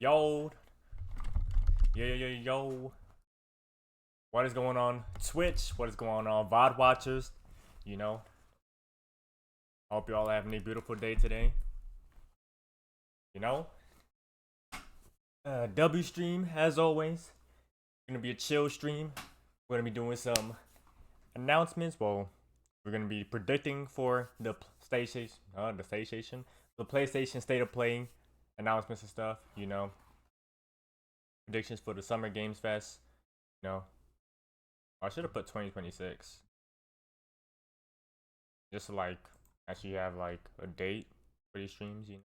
Yo, yo. What is going on Twitch? What is going on VOD watchers? You know, I hope you all having a beautiful day today. You know, W stream as always. Gonna be a chill stream. We're gonna be doing some announcements. Well, we're gonna be predicting for the PlayStation State of Play announcements and stuff. Predictions for the Summer Games Fest. You know, I should have put 2026. Just to actually have like a date for these streams. Let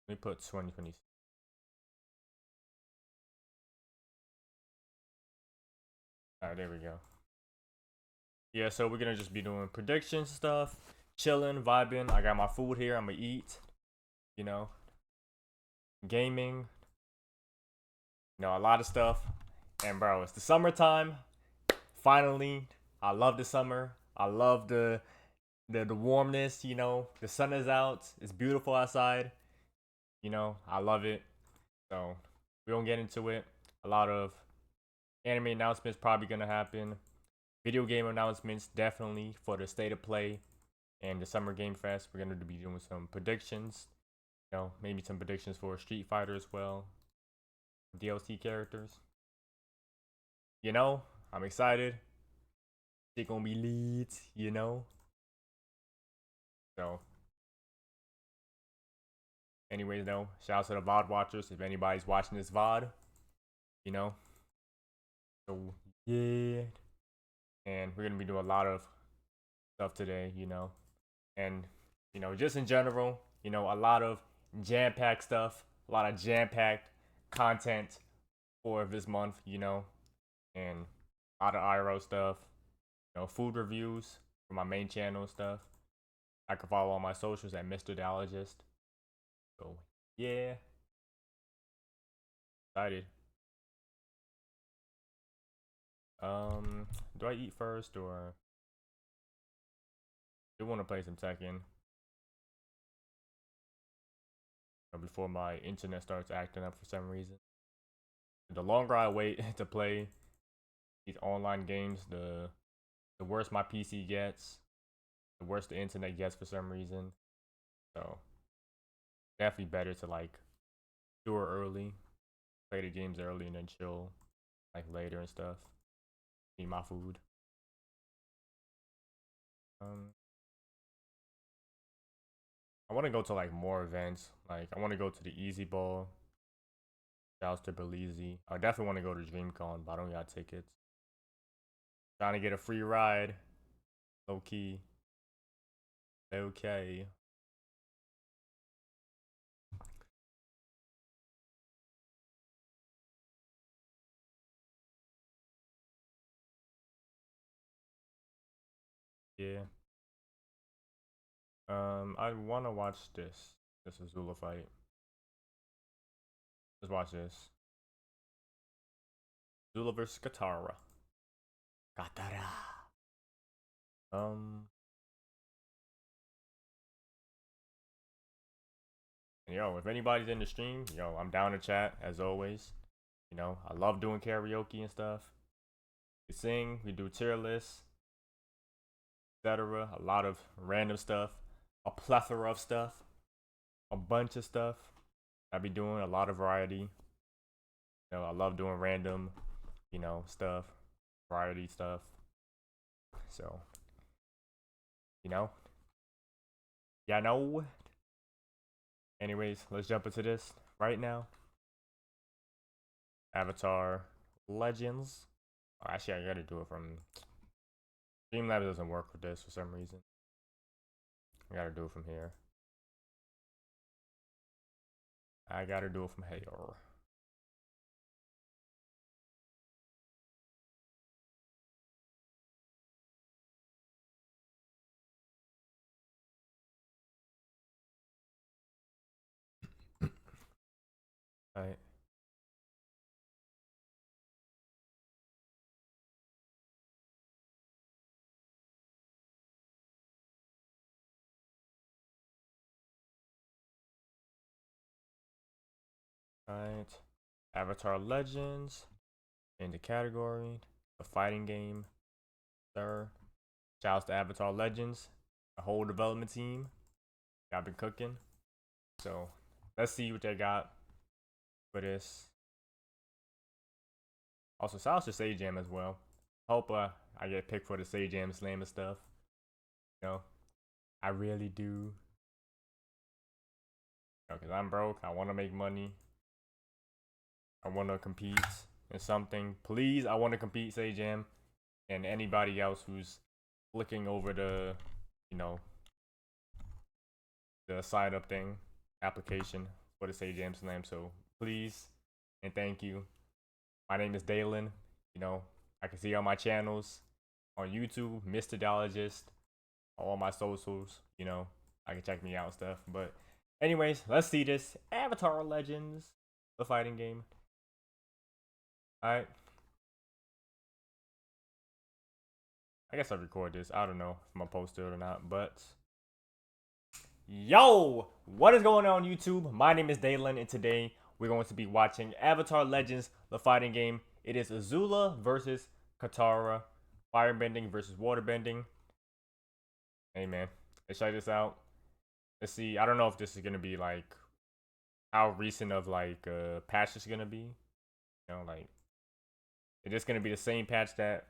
me put 2020. Alright, there we go. Yeah, so we're gonna just be doing predictions stuff, chilling, vibing. I got my food here. I'm gonna eat. You know, gaming. A lot of stuff. And bro, it's the summertime. Finally, I love the summer. I love the warmness. The sun is out. It's beautiful outside. I love it. So we don't get into it. A lot of anime announcements probably gonna happen. Video game announcements definitely for the State of Play and the Summer Game Fest. We're gonna be doing some predictions. Maybe some predictions for Street Fighter as well. DLC characters. I'm excited. It's gonna be lit. So, anyways, though, shout out to the VOD watchers. If anybody's watching this VOD, you know. So yeah, and we're gonna be doing a lot of stuff today. And just in general, a lot of jam-packed stuff, a lot of jam-packed content for this month. And a lot of IRO stuff. Food reviews for my main channel and stuff. I can follow all my socials at Mr. Dalogist. So yeah, excited. Do I eat first or do you want to play some Tekken before my internet starts acting up for some reason? The longer I wait to play these online games, the worse my PC gets, the worse the internet gets for some reason. So definitely better to do it early, play the games early, and then chill later and stuff. Eat my food. I want to go to more events. I want to go to the Easy Bowl. Shouts to Belize. I definitely want to go to DreamCon, but I don't got tickets. Trying to get a free ride. Low key. Okay. Yeah. I want to watch this. This is Zula fight. Let's watch this. Zula versus Katara. Katara. Um. Yo, if anybody's in the stream, I'm down to chat as always. I love doing karaoke and stuff. We sing, we do tier lists, etc. A lot of random stuff, a plethora of stuff, a bunch of stuff. I be doing a lot of variety. I love doing random, stuff, variety stuff. So, yeah, no. Anyways, let's jump into this right now. Avatar Legends. Oh, actually, I gotta do it from Streamlabs. Doesn't work with this for some reason. I gotta do it from here. I gotta do it from here. Alright. Alright. Avatar Legends. In the category. A fighting game. Sir. Shouts to Avatar Legends. The whole development team. Y'all been cooking. So let's see what they got for this. Also, shouts to Sajam as well. Hope I get picked for the Sajam Slam and stuff. You know, I really do. Because I'm broke. I want to make money. I want to compete in something. Please, I want to compete, Sajam. And anybody else who's looking over the, you know, the sign up thing, application for the Sajam Slam. So please and thank you. My name is Dalen. You know, I can see on my channels on YouTube, Mr. Dologist, all my socials. You know, I can check me out and stuff. But anyways, let's see this Avatar Legends, the fighting game. All right. I guess I'll record this. I don't know if I'm gonna post it or not, but yo, what is going on YouTube? My name is Dalen, and today we're going to be watching Avatar Legends, the fighting game. It is Azula versus Katara, firebending versus waterbending. Hey man, let's check this out. Let's see. I don't know if this is gonna be like how recent of like patch is gonna be. You know, like is this gonna be the same patch that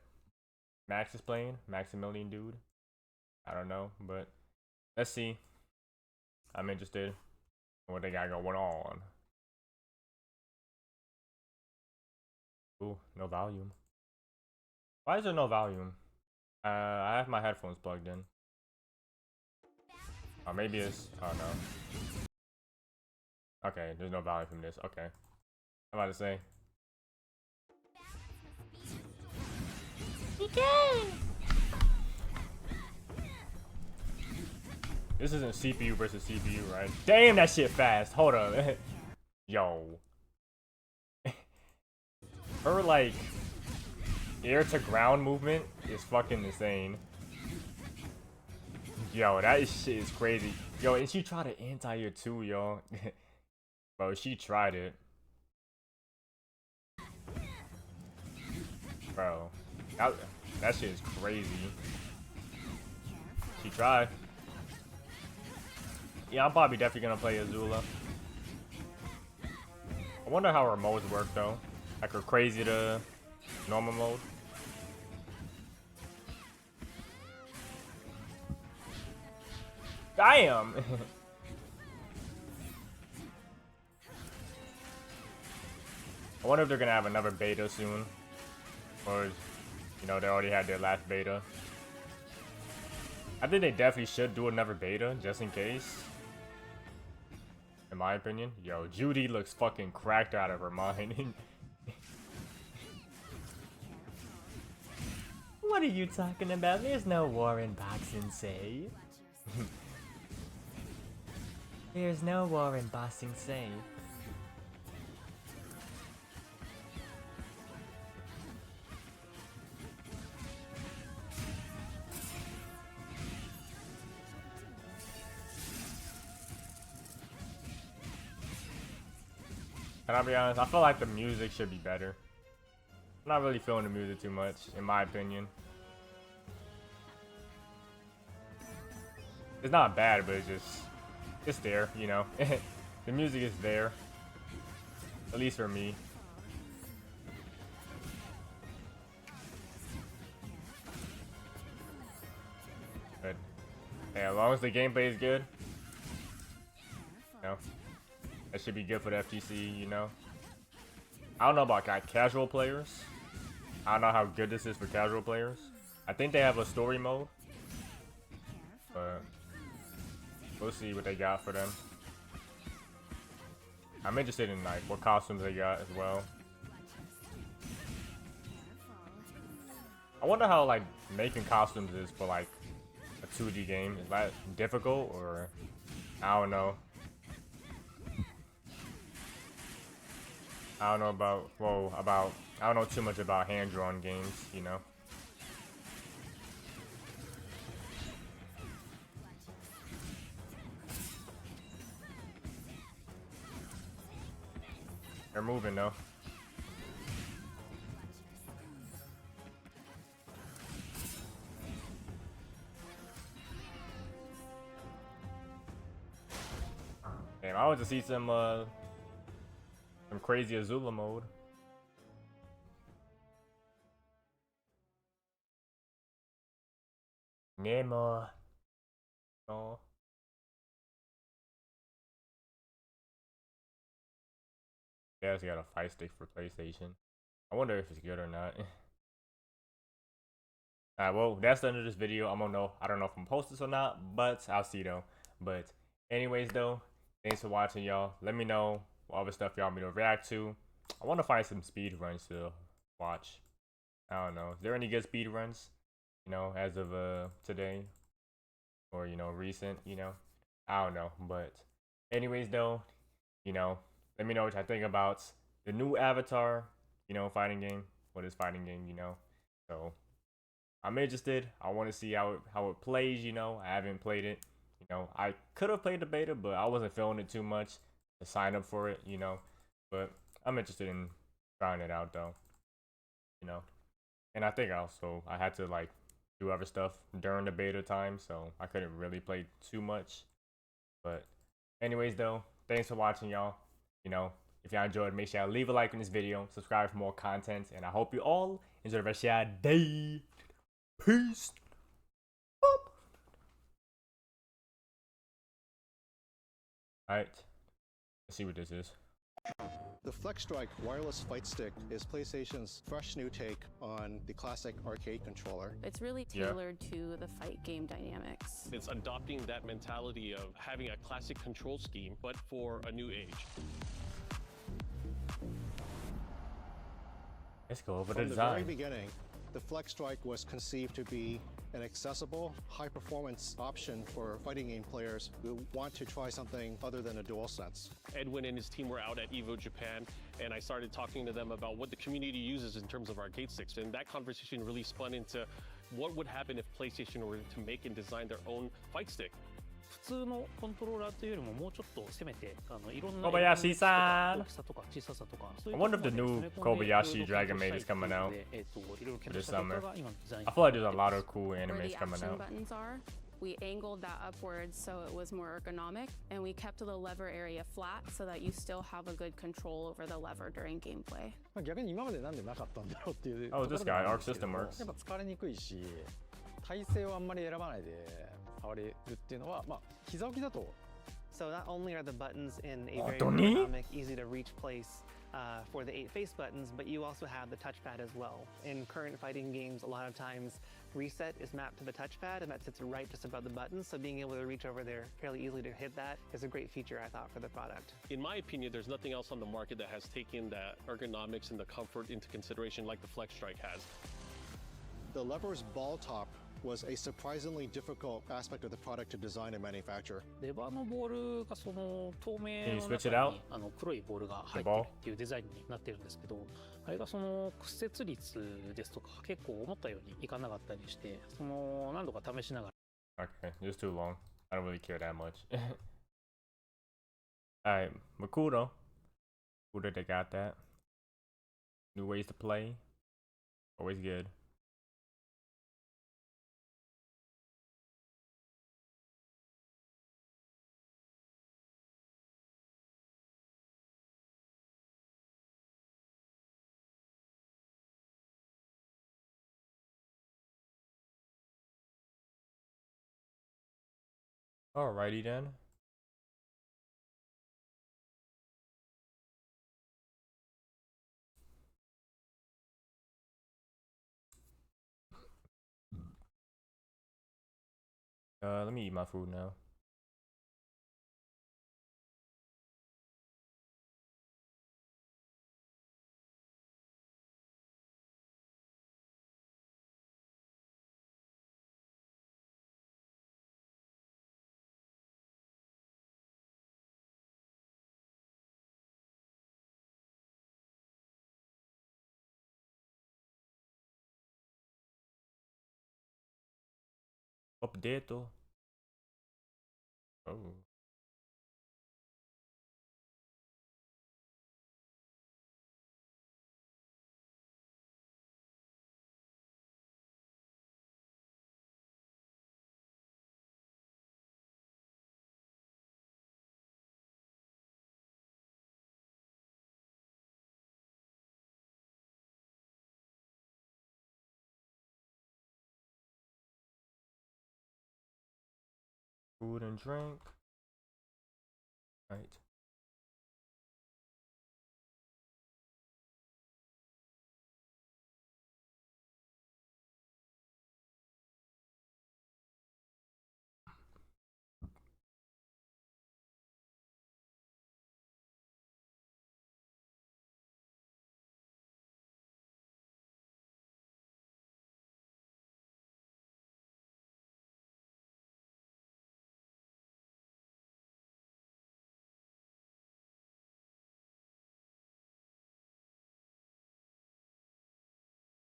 Max is playing? Maximilian dude. I don't know, but let's see. I'm interested in what they got going on. Ooh, no volume. Why is there no volume? I have my headphones plugged in. Or maybe it's, oh no. Okay, there's no volume from this. Okay. I'm about to say. This isn't CPU versus CPU, right? Damn, that shit fast. Hold up. Yo. Her, like, air to ground movement is fucking insane. Yo, that shit is crazy. Yo, and she tried to anti-air too, yo. Bro, she tried it. Bro, that shit is crazy. She tried. Yeah, I'm probably definitely gonna play Azula. I wonder how her modes work though. Like her crazy to normal mode. Damn! I wonder if they're gonna have another beta soon. Or, you know, they already had their last beta. I think they definitely should do another beta, just in case. In my opinion. Yo, Judy looks fucking cracked out of her mind. What are you talking about? There's no war in Boxing Say. There's no war in Boxing Say. And I'll be honest, I feel like the music should be better. I'm not really feeling the music too much, in my opinion. It's not bad, but it's there, you know. The music is there. At least for me. But yeah, as long as the gameplay is good, you know, that should be good for the FGC, you know. I don't know about casual players. I don't know how good this is for casual players. I think they have a story mode. But we'll see what they got for them. I'm interested in like what costumes they got as well. I wonder how like making costumes is for like a 2D game. Is that difficult or I don't know. I don't know about, I don't know too much about hand-drawn games, you know. They're moving though. Damn, I want to see some crazy Azula mode. Nemo. Oh. Yeah, it's got a fight stick for PlayStation. I wonder if it's good or not. Alright, well, that's the end of this video. I don't know if I'm post this or not, but I'll see though. But anyways though, thanks for watching, y'all. Let me know what other stuff y'all want me to react to. I want to find some speed runs to watch. I don't know. Is there any good speed runs? You know, as of today, or you know, recent. You know, I don't know. But anyways though, you know, let me know what I think about the new Avatar. You know, fighting game. What is fighting game? You know, so I'm interested. I want to see how it plays. You know, I haven't played it. You know, I could have played the beta, but I wasn't feeling it too much to sign up for it. You know, but I'm interested in trying it out though. You know, and I think also I had to like do other stuff during the beta time, so I couldn't really play too much. But anyways though, thanks for watching, y'all. You know, if y'all enjoyed, make sure y'all leave a like on this video, subscribe for more content, and I hope you all enjoy the rest of your day. Peace. Alright, let's see what this is. The FlexStrike wireless fight stick is PlayStation's fresh new take on the classic arcade controller. It's really tailored to the fight game dynamics. It's adopting that mentality of having a classic control scheme, but for a new age. Let's go over the From the design. very beginning, the FlexStrike was conceived to be an accessible, high-performance option for fighting game players who want to try something other than a DualSense. Edwin and his team were out at EVO Japan, and I started talking to them about what the community uses in terms of arcade sticks. And that conversation really spun into what would happen if PlayStation were to make and design their own fight stick. 普通のコントローラーというよりももうちょっと攻めていろんな Kobayashi-san! 大きさとか小ささとかそうい I う wonder if と the ころ new まで詰め込んで Kobayashi いろいろ Dragon Maid is coming out いろいろ検 this 討した結 summer. 果が今デザイン I feel like there's a lot さ of cool Where animes the coming action out. buttons are, we angled that upwards so it was more ergonomic, and we kept the lever area flat so that you still have a good control over the lever during gameplay. 逆に今までなんでなかったんだろうっていう Oh, と this ころでも guy, ある Arc んですけど System も Works. やっぱ疲れにくいし体勢をあんまり選ばないで触れるっていうのはまあ膝置きだと So not only are the buttons in a Oh, very Tony? ergonomic, easy to reach place for the 8 face buttons, but you also have the touchpad as well. In current fighting games, a lot of times reset is mapped to the touchpad and that sits right just above the buttons, so being able to reach over there fairly easily to hit that is a great feature, I thought, for the product. In my opinion, there's nothing else on the market that has taken that ergonomics and the comfort into consideration like the FlexStrike has. The lever's ball top was a surprisingly difficult aspect of the product to design and manufacture. レバーのボールがその透明 Can you の switch 中 it に out? 黒いボールが入ってるっていうデザインになってるんですけどあれがその屈折率ですとか結構思ったようにいかなかったりしてその何度か試しながら Okay, just too long. I don't really care that much. Alright, but cool though. Cool that they got that. New ways to play. Always good. Alrighty then. Let me eat my food now. Update. Oh. Food and drink. Right.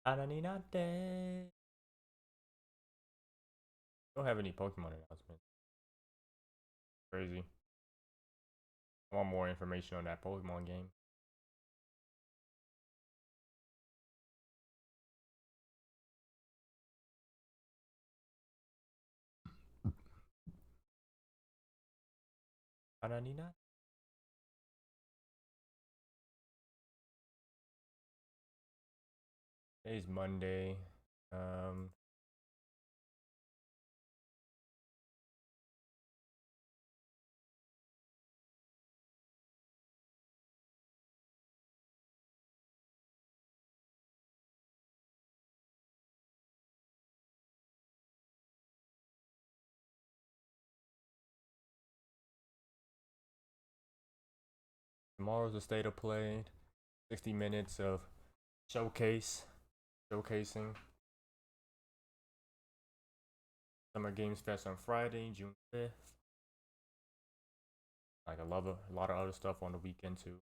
Ananinate. Don't have any Pokemon announcements. Crazy. I want more information on that Pokemon game. Ananinate. Today's Monday. Tomorrow's the state of play. 60 minutes of showcasing. Summer Games Fest on Friday, June 5th. Like, I love a lot of other stuff on the weekend too.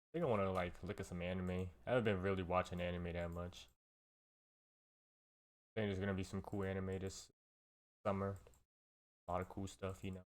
I think I want to like look at some anime. I haven't been really watching anime that much. I think there's gonna be some cool anime this summer. A lot of cool stuff, you know.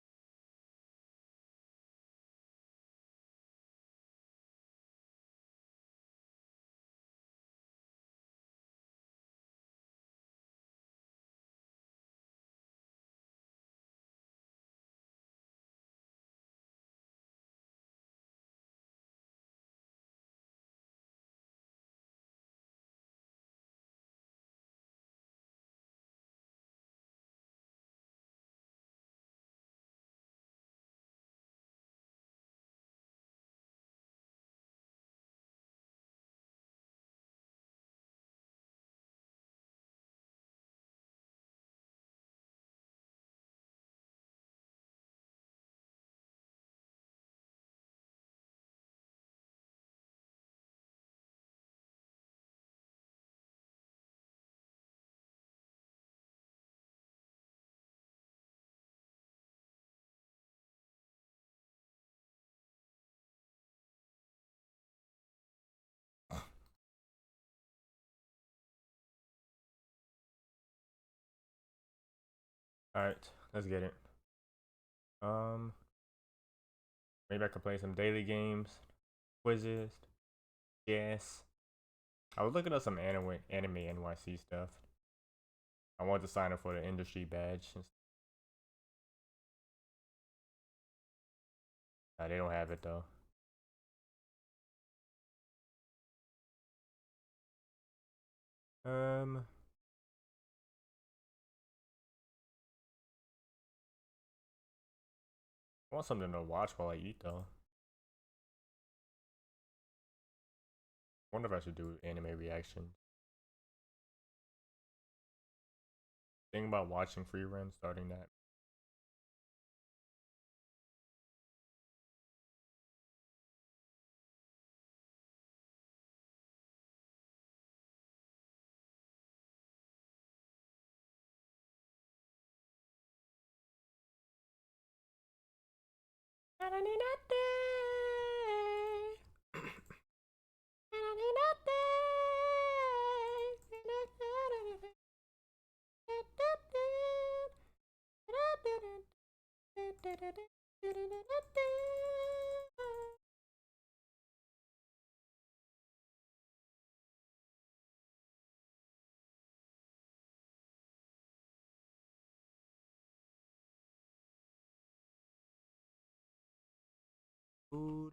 Alright, let's get it. Maybe I could play some daily games, quizzes, yes. I was looking at some anime NYC stuff. I wanted to sign up for the industry badge. They don't have it though. I want something to watch while I eat though. Wonder if I should do anime reaction. Think about watching free run, starting that. Food.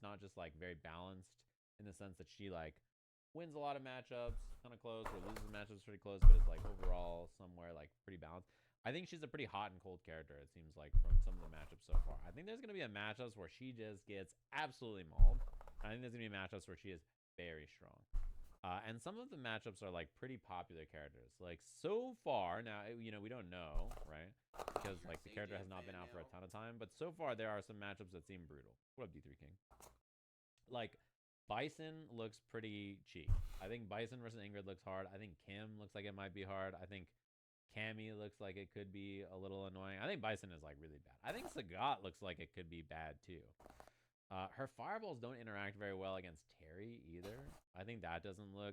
It's not just like very balanced in the sense that she like wins a lot of matchups kind of close or loses matchups pretty close, but it's like overall somewhere like pretty balanced. I think she's a pretty hot and cold character, it seems like, from some of the matchups so far. I think there's going to be a matchups where she just gets absolutely mauled. I think there's going to be matchups where she is very strong. And some of the matchups are like pretty popular characters. Like so far, now, you know, we don't know, right? Because like the character has not been out for a ton of time. But so far, there are some matchups that seem brutal. What up, D3 King? Like Bison looks pretty cheap. I think Bison versus Ingrid looks hard. I think Kim looks like it might be hard. I think Cammy looks like it could be a little annoying. I think Bison is like really bad. I think Sagat looks like it could be bad too. Her fireballs don't interact very well against Terry either. I think that doesn't look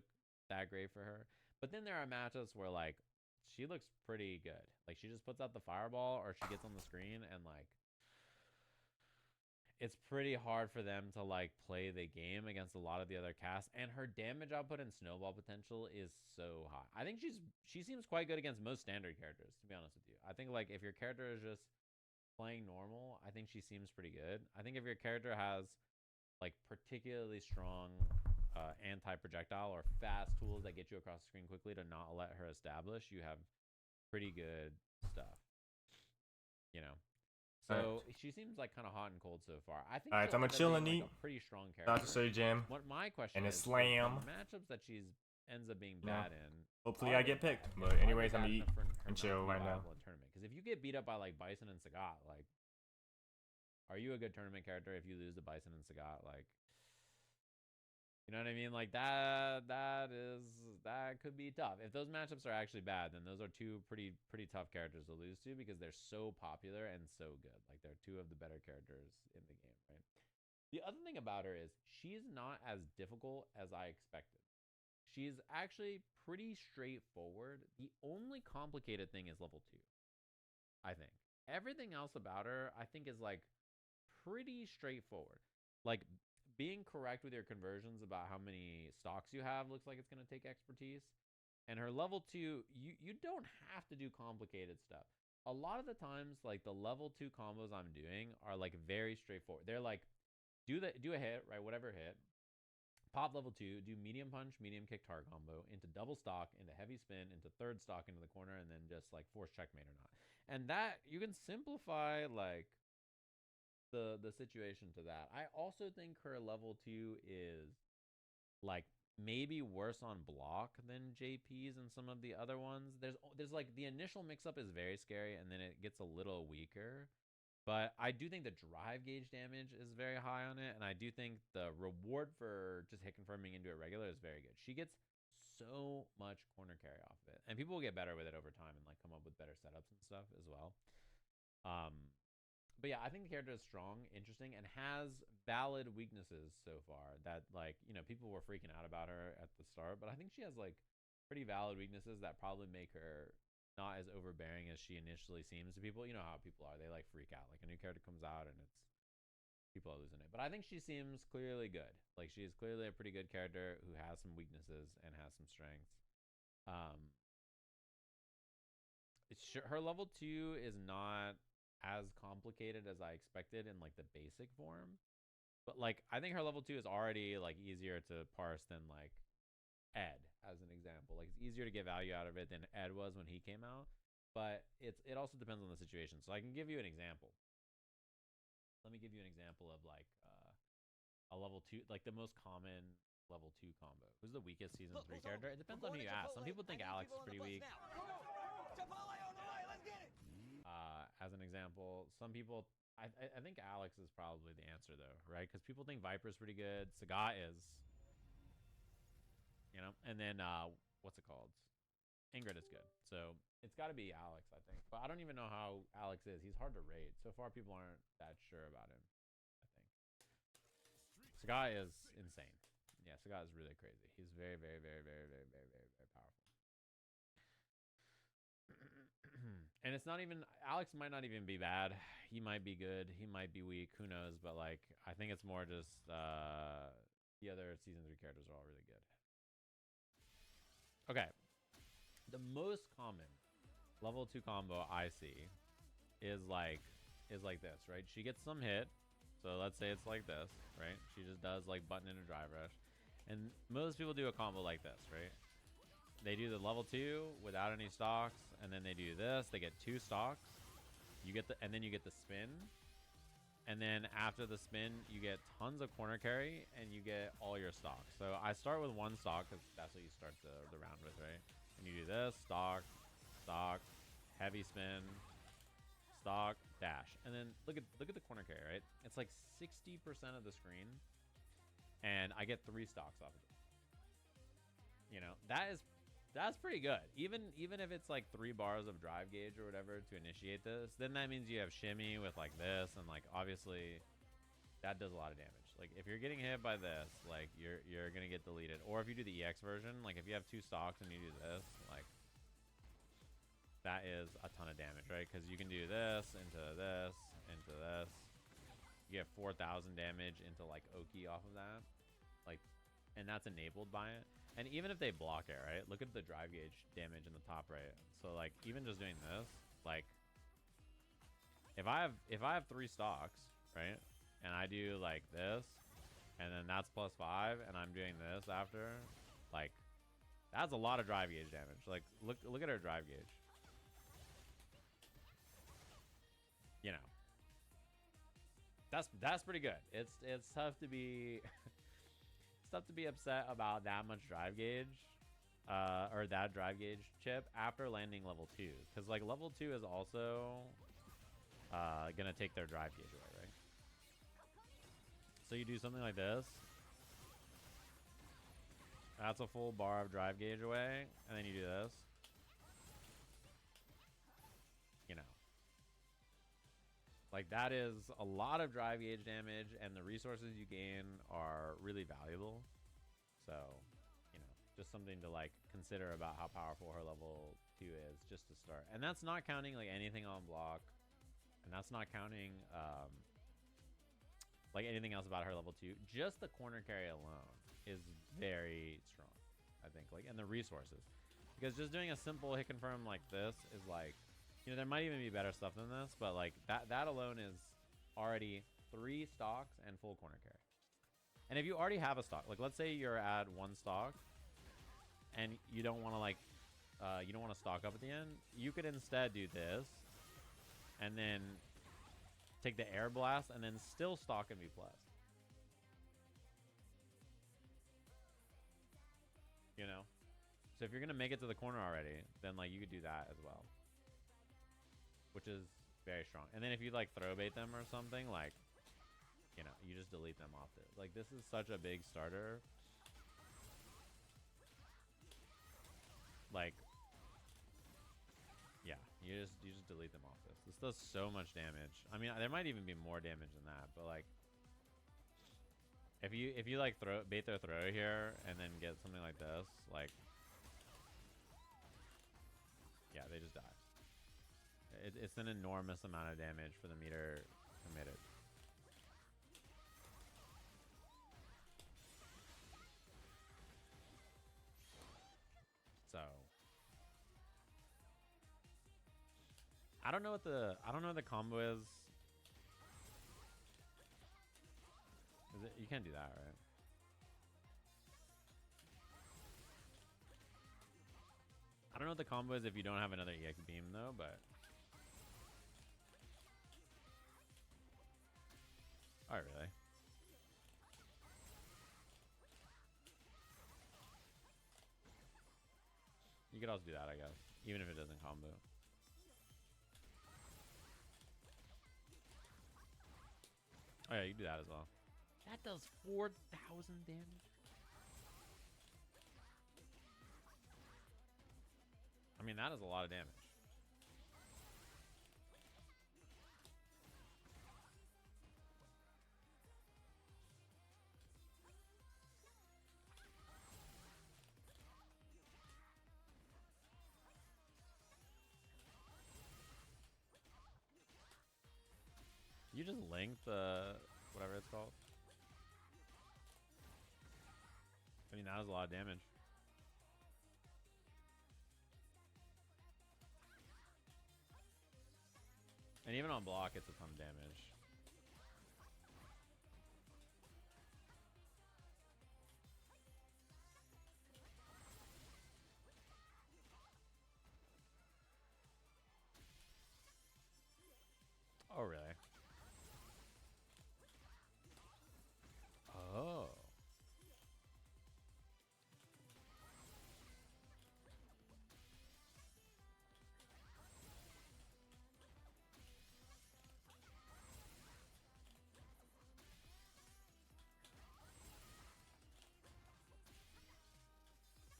that great for her. But then there are matchups where like she looks pretty good. Like she just puts out the fireball or she gets on the screen and like it's pretty hard for them to like play the game against a lot of the other casts, and her damage output and snowball potential is so high. I think she seems quite good against most standard characters, to be honest with you. I think like if your character is just playing normal, I think she seems pretty good. I think if your character has like particularly strong anti-projectile or fast tools that get you across the screen quickly to not let her establish, you have pretty good stuff, you know. So she seems like kind of hot and cold so far. I think. Alright, I'm a chill and like neat. a pretty strong character. Not to say Jim. What my question And a is, slam. the matchups that she's ends up being Yeah. bad in. Hopefully are I they get picked. bad? But Are they anyways, I'm bad gonna eat enough for her and not to chill be right now. viable in tournament? Because if you get beat up by like Bison and Sagat, like, are you a good tournament character if you lose to Bison and Sagat? Like, you know what I mean? Like that could be tough. If those matchups are actually bad, then those are two pretty tough characters to lose to because they're so popular and so good. Like they're two of the better characters in the game, right? The other thing about her is she's not as difficult as I expected. She's actually pretty straightforward. The only complicated thing is level 2. I think. Everything else about her, I think, is like pretty straightforward. Like being correct with your conversions about how many stocks you have looks like it's going to take expertise. And her level 2, you don't have to do complicated stuff. A lot of the times, like the level 2 combos I'm doing are like very straightforward. They're like do a hit, right? Whatever hit. Pop level 2, do medium punch, medium kick tar combo into double stock, into heavy spin, into third stock into the corner, and then just like force checkmate or not. And that you can simplify like the situation to that. I also think her level 2 is like maybe worse on block than JP's and some of the other ones. There's like the initial mix up is very scary and then it gets a little weaker. But I do think the drive gauge damage is very high on it, and I do think the reward for just hit confirming into it regular is very good. She gets so much corner carry off of it, and people will get better with it over time and like come up with better setups and stuff as well. But yeah, I think the character is strong, interesting, and has valid weaknesses so far that like, you know, people were freaking out about her at the start, but I think she has like pretty valid weaknesses that probably make her not as overbearing as she initially seems to people. You know how people are. They like freak out. Like a new character comes out and it's people are losing it. But I think she seems clearly good. Like she is clearly a pretty good character who has some weaknesses and has some strengths. Her level 2 is not as complicated as I expected in like the basic form. But like I think her level 2 is already like easier to parse than like Ed, as an example. Like it's easier to get value out of it than Ed was when he came out, but it also depends on the situation. So I can give you an example. Let me give you an example of like a level 2, like the most common level 2 combo. Who's the weakest season 3 character? It depends on who you ask. Some people think Alex is pretty weak. As an example, some people I think Alex is probably the answer though, right? Because people think Viper's pretty good. Sagat is. You know, and then what's it called? Ingrid is good. So it's got to be Alex, I think. But I don't even know how Alex is. He's hard to rate. So far, people aren't that sure about him, I think. Sagat is insane. Yeah, Sagat is really crazy. He's very, very, very, very, very, very, very, very powerful. And it's not even, Alex might not even be bad. He might be good. He might be weak. Who knows? But like, I think it's more just the other season 3 characters are all really good. Okay, the most common level 2 combo I see is like this, right? She gets some hit, So let's say it's like this, right? She just does like button into drive rush. And most people do a combo like this, right? They do the level 2 without any stocks, and then they do this. They get 2 stocks. You get the, and then you get the spin. And then after the spin, you get tons of corner carry, and you get all your stocks. So I start with 1 stock, because that's what you start the round with, right? And you do this, stock, stock, heavy spin, stock, dash. And then look at the corner carry, right? It's like 60% of the screen, and I get 3 stocks off of it. You know, that's pretty good. Even if it's like 3 bars of drive gauge or whatever to initiate this, then that means you have shimmy with like this, and like obviously that does a lot of damage. Like if you're getting hit by this, like you're gonna get deleted. Or if you do the EX version, like if you have 2 stocks and you do this, like that is a ton of damage, right? Because you can do this into this into this. You get 4,000 damage into like Oki off of that, like, and that's enabled by it. And even if they block it, right? Look at the drive gauge damage in the top right. So like even just doing this, like if I have 3 stocks, right? And I do like this, and then that's +5, and I'm doing this after, like that's a lot of drive gauge damage. Like look at her drive gauge. You know. That's pretty good. It's tough to be it's tough to be upset about that much drive gauge, or that drive gauge chip after landing level 2, because like level 2 is also gonna take their drive gauge away, right? So you do something like this. That's a full bar of drive gauge away, and then you do this. You know. Like that is a lot of drive gauge damage, and the resources you gain are really valuable. So, you know, just something to like consider about how powerful her level 2 is just to start. And that's not counting like anything on block, and that's not counting like anything else about her level 2. Just the corner carry alone is very strong, I think. Like, and the resources, because just doing a simple hit confirm like this is like, you know, there might even be better stuff than this, but like that alone is already 3 stocks and full corner carry. And if you already have a stock, like let's say you're at 1 stock and you don't want to like you don't want to stock up at the end, you could instead do this and then take the air blast and then still stock and be plus. You know? So if you're gonna make it to the corner already, then like you could do that as well, which is very strong. And then if you like throw bait them or something, like, you know, you just delete them off it. Like this is such a big starter. Like, yeah, you just delete them off this. This does so much damage. I mean, there might even be more damage than that, but like, if you like bait their throw here and then get something like this, like, yeah, they just die. It's an enormous amount of damage for the meter committed. So I don't know what the combo is. Is it? You can't do that, right? I don't know what the combo is if you don't have another EX beam though, but oh, really? You could also do that, I guess, even if it doesn't combo. Oh yeah, you can do that as well. That does 4,000 damage. I mean, that is a lot of damage. You just link the whatever it's called. I mean, that was a lot of damage. And even on block, it's a ton of damage. Oh, really? Oh.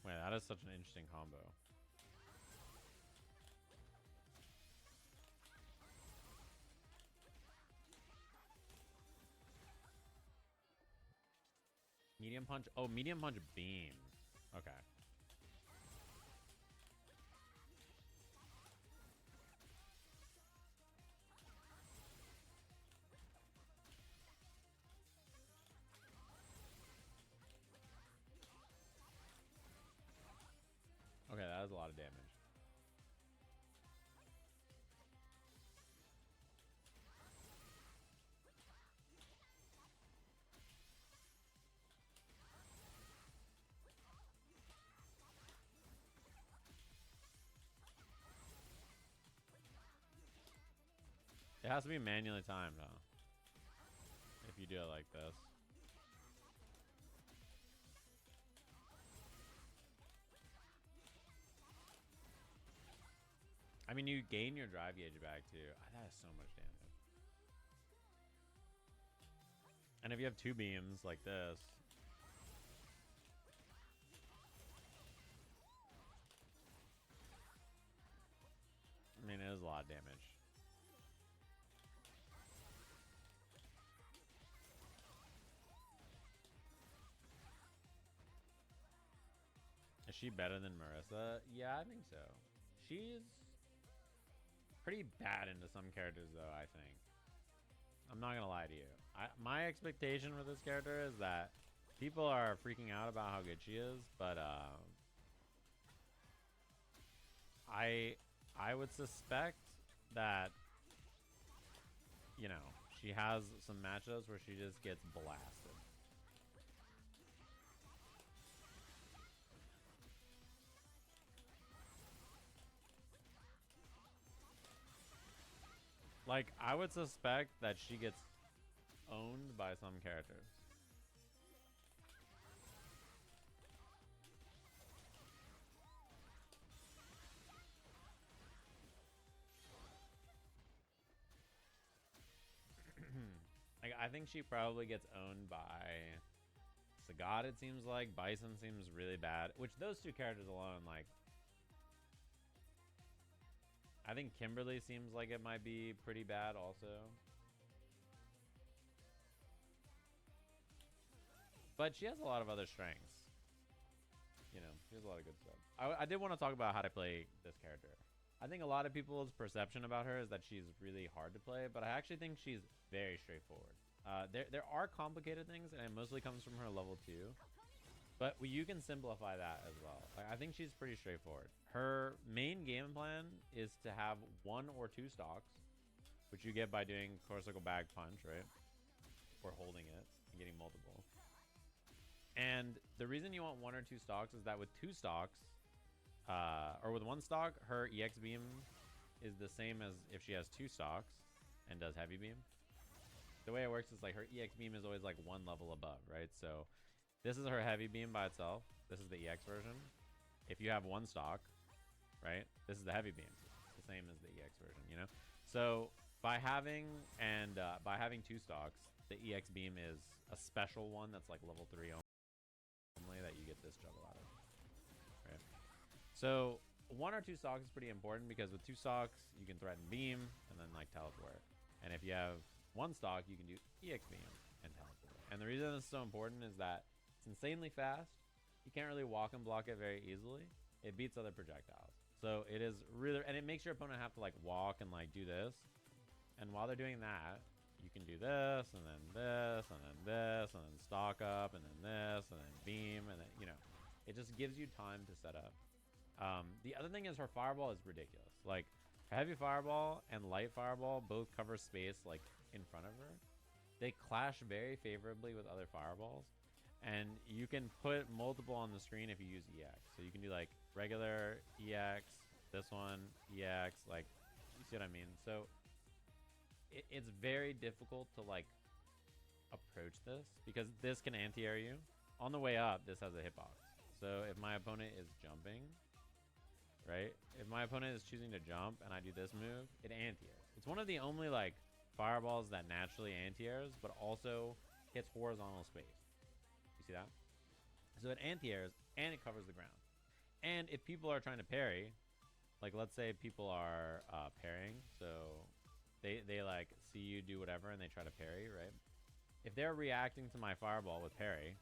Wait, that is such an interesting combo. Medium punch. Oh, medium punch beam. Okay. Okay, that is a lot of damage. It has to be manually timed, huh? If you do it like this. I mean, you gain your drive gauge back too. That is so much damage. And if you have two beams like this, I mean, it is a lot of damage. Is she better than Marissa? Yeah, I think so. She's pretty bad into some characters, though, I think. I'm not going to lie to you. My expectation for this character is that people are freaking out about how good she is, but I would suspect that, you know, she has some matchups where she just gets blasted. Like, I would suspect that she gets owned by some characters. Like, I think she probably gets owned by Sagat, it seems like. Bison seems really bad. Which, those two characters alone, like... I think Kimberly seems like it might be pretty bad also. But she has a lot of other strengths. You know, she has a lot of good stuff. I did want to talk about how to play this character. I think a lot of people's perception about her is that she's really hard to play, but I actually think she's very straightforward. There are complicated things, and it mostly comes from her level 2. But you can simplify that as well. Like, I think she's pretty straightforward. Her main game plan is to have 1 or 2 stocks, which you get by doing core circle bag punch, right? Or holding it and getting multiple. And the reason you want 1 or 2 stocks is that with 2 stocks, or with 1 stock, her EX beam is the same as if she has 2 stocks and does heavy beam. The way it works is like her EX beam is always like 1 level above, right? So this is her heavy beam by itself. This is the EX version. If you have 1 stock, right? This is the heavy beam. It's the same as the EX version, you know? So by having 2 stocks, the EX beam is a special one that's like level 3 only that you get this juggle out of, right? So 1 or 2 stocks is pretty important because with 2 stocks, you can threaten beam and then like teleport. And if you have 1 stock, you can do EX beam and teleport. And the reason this is so important is that it's insanely fast. You can't really walk and block it very easily. It beats other projectiles. So it is really, and it makes your opponent have to like walk and like do this. And while they're doing that, you can do this and then this and then this and then stock up and then this and then beam and then, you know, it just gives you time to set up. The other thing is her fireball is ridiculous. Like heavy fireball and light fireball both cover space like in front of her. They clash very favorably with other fireballs. And you can put multiple on the screen if you use EX. So you can do like regular EX, this one, EX, like, you see what I mean? So it's very difficult to like approach this because this can anti-air you. On the way up, this has a hitbox. So if my opponent is jumping, right? If my opponent is choosing to jump and I do this move, it anti-airs. It's one of the only like fireballs that naturally anti-airs, but also hits horizontal space. You see that? So it anti-airs and it covers the ground. And if people are trying to parry, like let's say people are parrying, so they like see you do whatever and they try to parry, right? If they're reacting to my fireball with parry,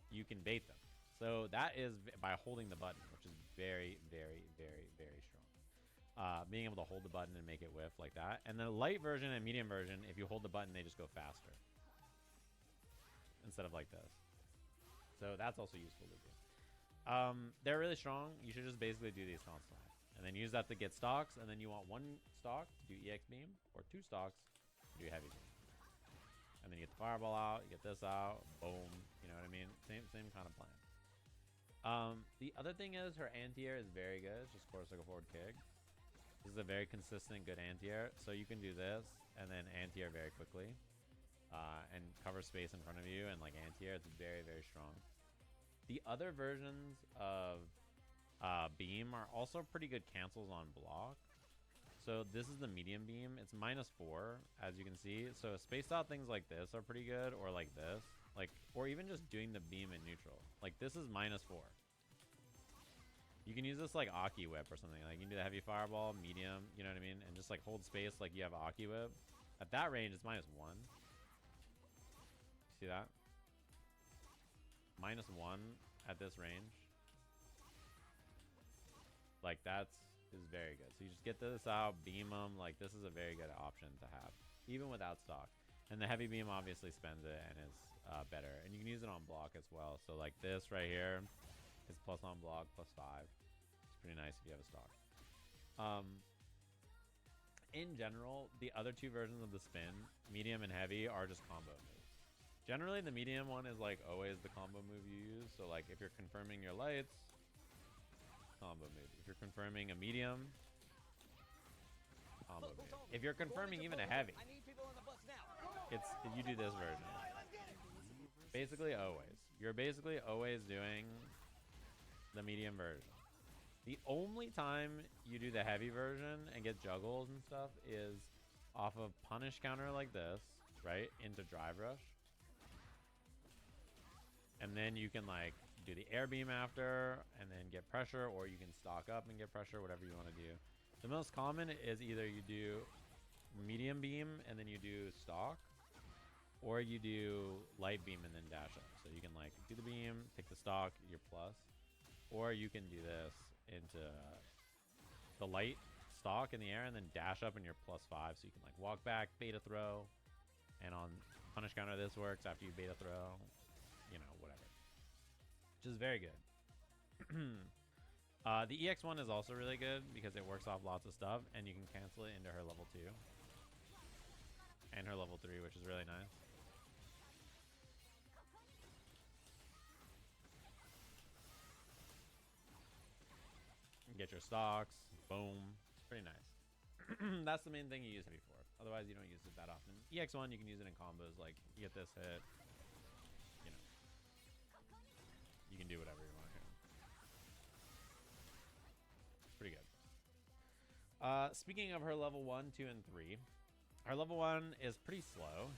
you can bait them. So that is by holding the button, which is very, very, very, very strong. Being able to hold the button and make it whiff like that. And the light version and medium version, if you hold the button, they just go faster. Instead of like this. So that's also useful to do. They're really strong. You should just basically do these constantly. And then use that to get stocks. And then you want 1 stock to do EX beam, or 2 stocks to do heavy beam. And then you get the fireball out, you get this out, boom. You know what I mean? Same kind of plan. The other thing is her anti-air is very good. It's just quarter circle forward kick. This is a very consistent good anti-air. So you can do this and then anti-air very quickly. And cover space in front of you and like anti-air. It's very, very strong. The other versions of beam are also pretty good cancels on block. So this is the medium beam. It's -4, as you can see. So spaced out things like this are pretty good, or like this. Like, or even just doing the beam in neutral. Like this is -4. You can use this like Aki whip or something. Like you can do the heavy fireball, medium, you know what I mean? And just like hold space like you have Aki whip. At that range, it's -1. See that? -1 at this range. Like that's is very good. So you just get this out, beam them. Like this is a very good option to have, even without stock. And the heavy beam obviously spends it and is better. And you can use it on block as well. So like this right here is plus on block, +5. It's pretty nice if you have a stock. In general, the other 2 versions of the spin, medium and heavy, are just combo moves. Generally, the medium one is like always the combo move you use. So like if you're confirming your lights, combo move. If you're confirming a medium, combo move. If you're confirming even a heavy, it's you do this version. Basically always. You're basically always doing the medium version. The only time you do the heavy version and get juggles and stuff is off of punish counter like this, right? Into drive rush. And then you can like do the air beam after and then get pressure, or you can stock up and get pressure, whatever you want to do. The most common is either you do medium beam and then you do stock, or you do light beam and then dash up. So you can like do the beam, take the stock, your plus, or you can do this into the light stock in the air and then dash up in your +5, so you can like walk back, beta throw, and on punish counter this works after you beta throw, you know, whatever. Which is very good. The EX one is also really good because it works off lots of stuff, and you can cancel it into her level 2 and her level 3, which is really nice. Get your stocks, boom. It's pretty nice. That's the main thing you use heavy for. Otherwise, you don't use it that often. EX1, you can use it in combos, like you get this hit, you know. You can do whatever you want here. It's pretty good. Speaking of her level 1, 2, and 3, her level 1 is pretty slow.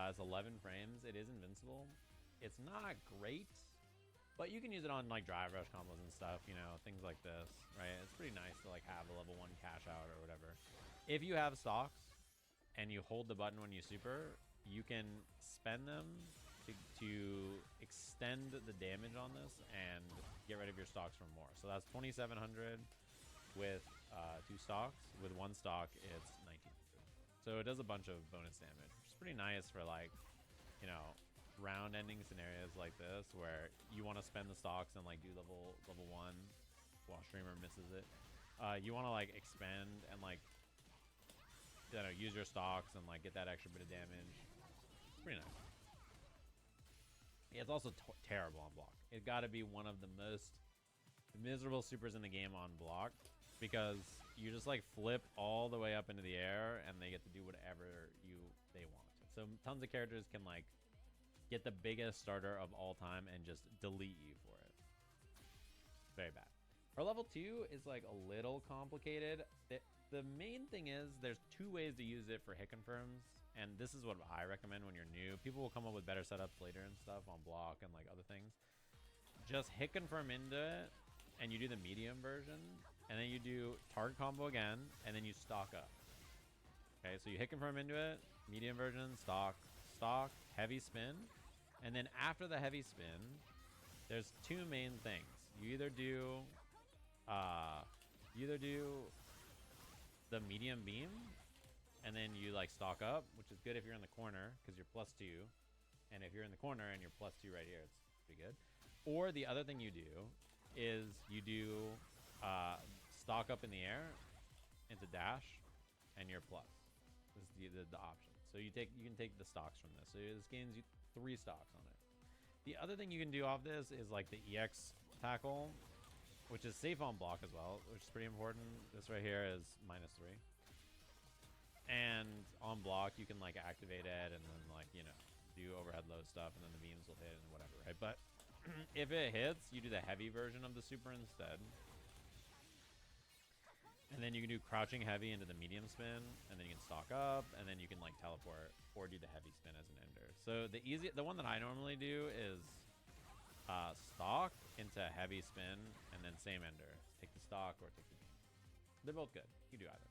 It's 11 frames. It is invincible. It's not great, but you can use it on like drive rush combos and stuff, you know, things like this, right? It's pretty nice to like have a level 1 cash out or whatever. If you have stocks and you hold the button when you super, you can spend them to extend the damage on this and get rid of your stocks for more. So that's 2,700 with 2 stocks. With 1 stock, it's 1,900. So it does a bunch of bonus damage, which is pretty nice for like, you know, round ending scenarios like this where you want to spend the stocks and like do level 1 while streamer misses it. You want to like expend and like, you know, use your stocks and like get that extra bit of damage. It's pretty nice. Yeah, it's also terrible on block. It's got to be one of the most miserable supers in the game on block. because you just like flip all the way up into the air and they get to do whatever they want. So tons of characters can like get the biggest starter of all time and just delete you for it. Very bad. Our level 2 is like a little complicated. The main thing is there's 2 ways to use it for hit confirms, and this is what I recommend when you're new. People will come up with better setups later and stuff on block and like other things. Just hit confirm into it, and you do the medium version, and then you do target combo again, and then you stock up. Okay, so you hit confirm into it, medium version, stock, heavy spin, and then after the heavy spin, there's 2 main things. You either do the medium beam, and then you like stock up, which is good if you're in the corner because you're +2, and if you're in the corner and you're +2 right here, it's pretty good. Or the other thing you do is you do stock up in the air into dash, and you're plus. This is the option. So you can take the stocks from this. So this gains you 3 stocks on it. The other thing you can do off this is like the EX tackle, which is safe on block as well, which is pretty important. This right here is -3. And on block, you can like activate it and then like, you know, do overhead low stuff, and then the beams will hit and whatever, right? But if it hits, you do the heavy version of the super instead. And then you can do crouching heavy into the medium spin, and then you can stock up, and then you can like teleport or do the heavy spin as an ender. So the one that I normally do is stock into heavy spin, and then same ender. Take the stock or take the beam. They're both good. You can do either.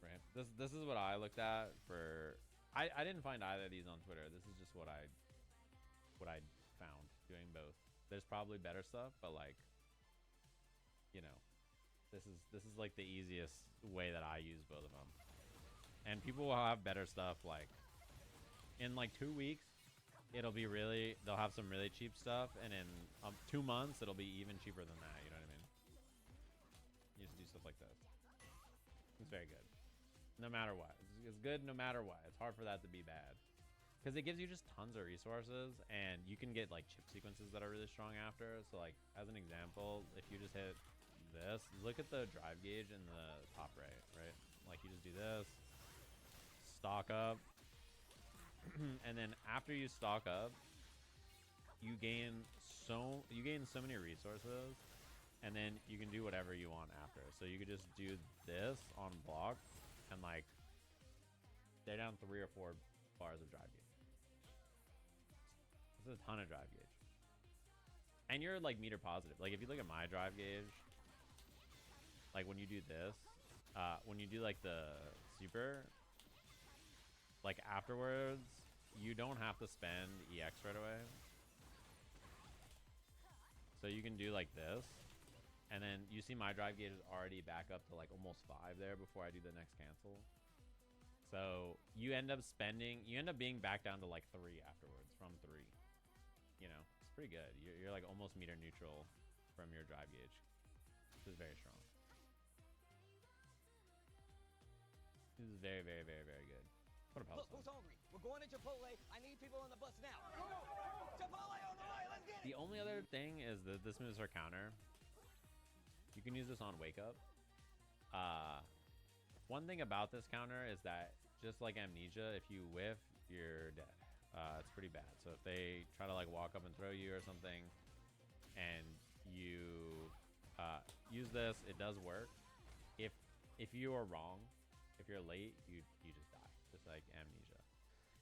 Right. This is what I looked at for. I didn't find either of these on Twitter. This is just what I found doing both. There's probably better stuff, but like, you know, this is like the easiest way that I use both of them. And people will have better stuff like in like 2 weeks. They'll have some really cheap stuff, and in 2 months it'll be even cheaper than that. You know what I mean? You just do stuff like this. It's very good. No matter what. It's good no matter what. It's hard for that to be bad. Because it gives you just tons of resources, and you can get like chip sequences that are really strong after. So like as an example, if you just hit this, look at the drive gauge in the top right? Like you just do this, stock up, and then after you stock up, you gain so many resources, and then you can do whatever you want after. So you could just do this on block, and like stay down 3 or 4 bars of drive gauge. This is a ton of drive gauge. And you're like meter positive. Like if you look at my drive gauge, like when you do this, when you do like the super, like afterwards, you don't have to spend EX right away. So you can do like this, and then you see my drive gauge is already back up to like almost 5 there before I do the next cancel. So you end up being back down to like 3 afterwards from 3. You know, it's pretty good. You're like almost meter neutral from your drive gauge. This is very strong. This is very, very, very, very good. What a Look, who's hungry? We're going to Chipotle. I need people on the bus now. Chipotle on the way. Let's get it. The only other thing is that this moves her counter. You can use this on wake up. One thing about this counter is that just like Amnesia, if you whiff, you're dead. It's pretty bad. So if they try to like walk up and throw you or something, and you use this, it does work. If you are wrong, if you're late, you just die, just like Amnesia,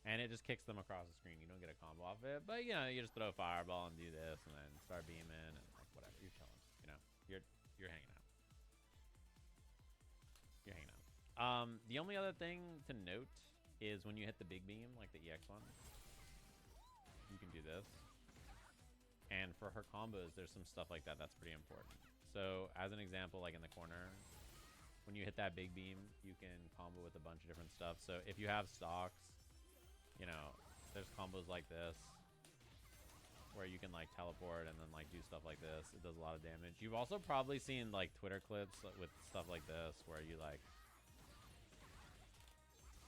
and it just kicks them across the screen. You don't get a combo off it, but you know, you just throw a fireball and do this, and then start beaming and like whatever. You're chilling. You know, you're hanging out. You're hanging out. The only other thing to note is when you hit the big beam, like the EX one, you can do this. And for her combos, there's some stuff like that that's pretty important. So as an example, like in the corner, when you hit that big beam, you can combo with a bunch of different stuff. So if you have stocks, you know, there's combos like this where you can like teleport and then like do stuff like this. It does a lot of damage. You've also probably seen like Twitter clips with stuff like this where you like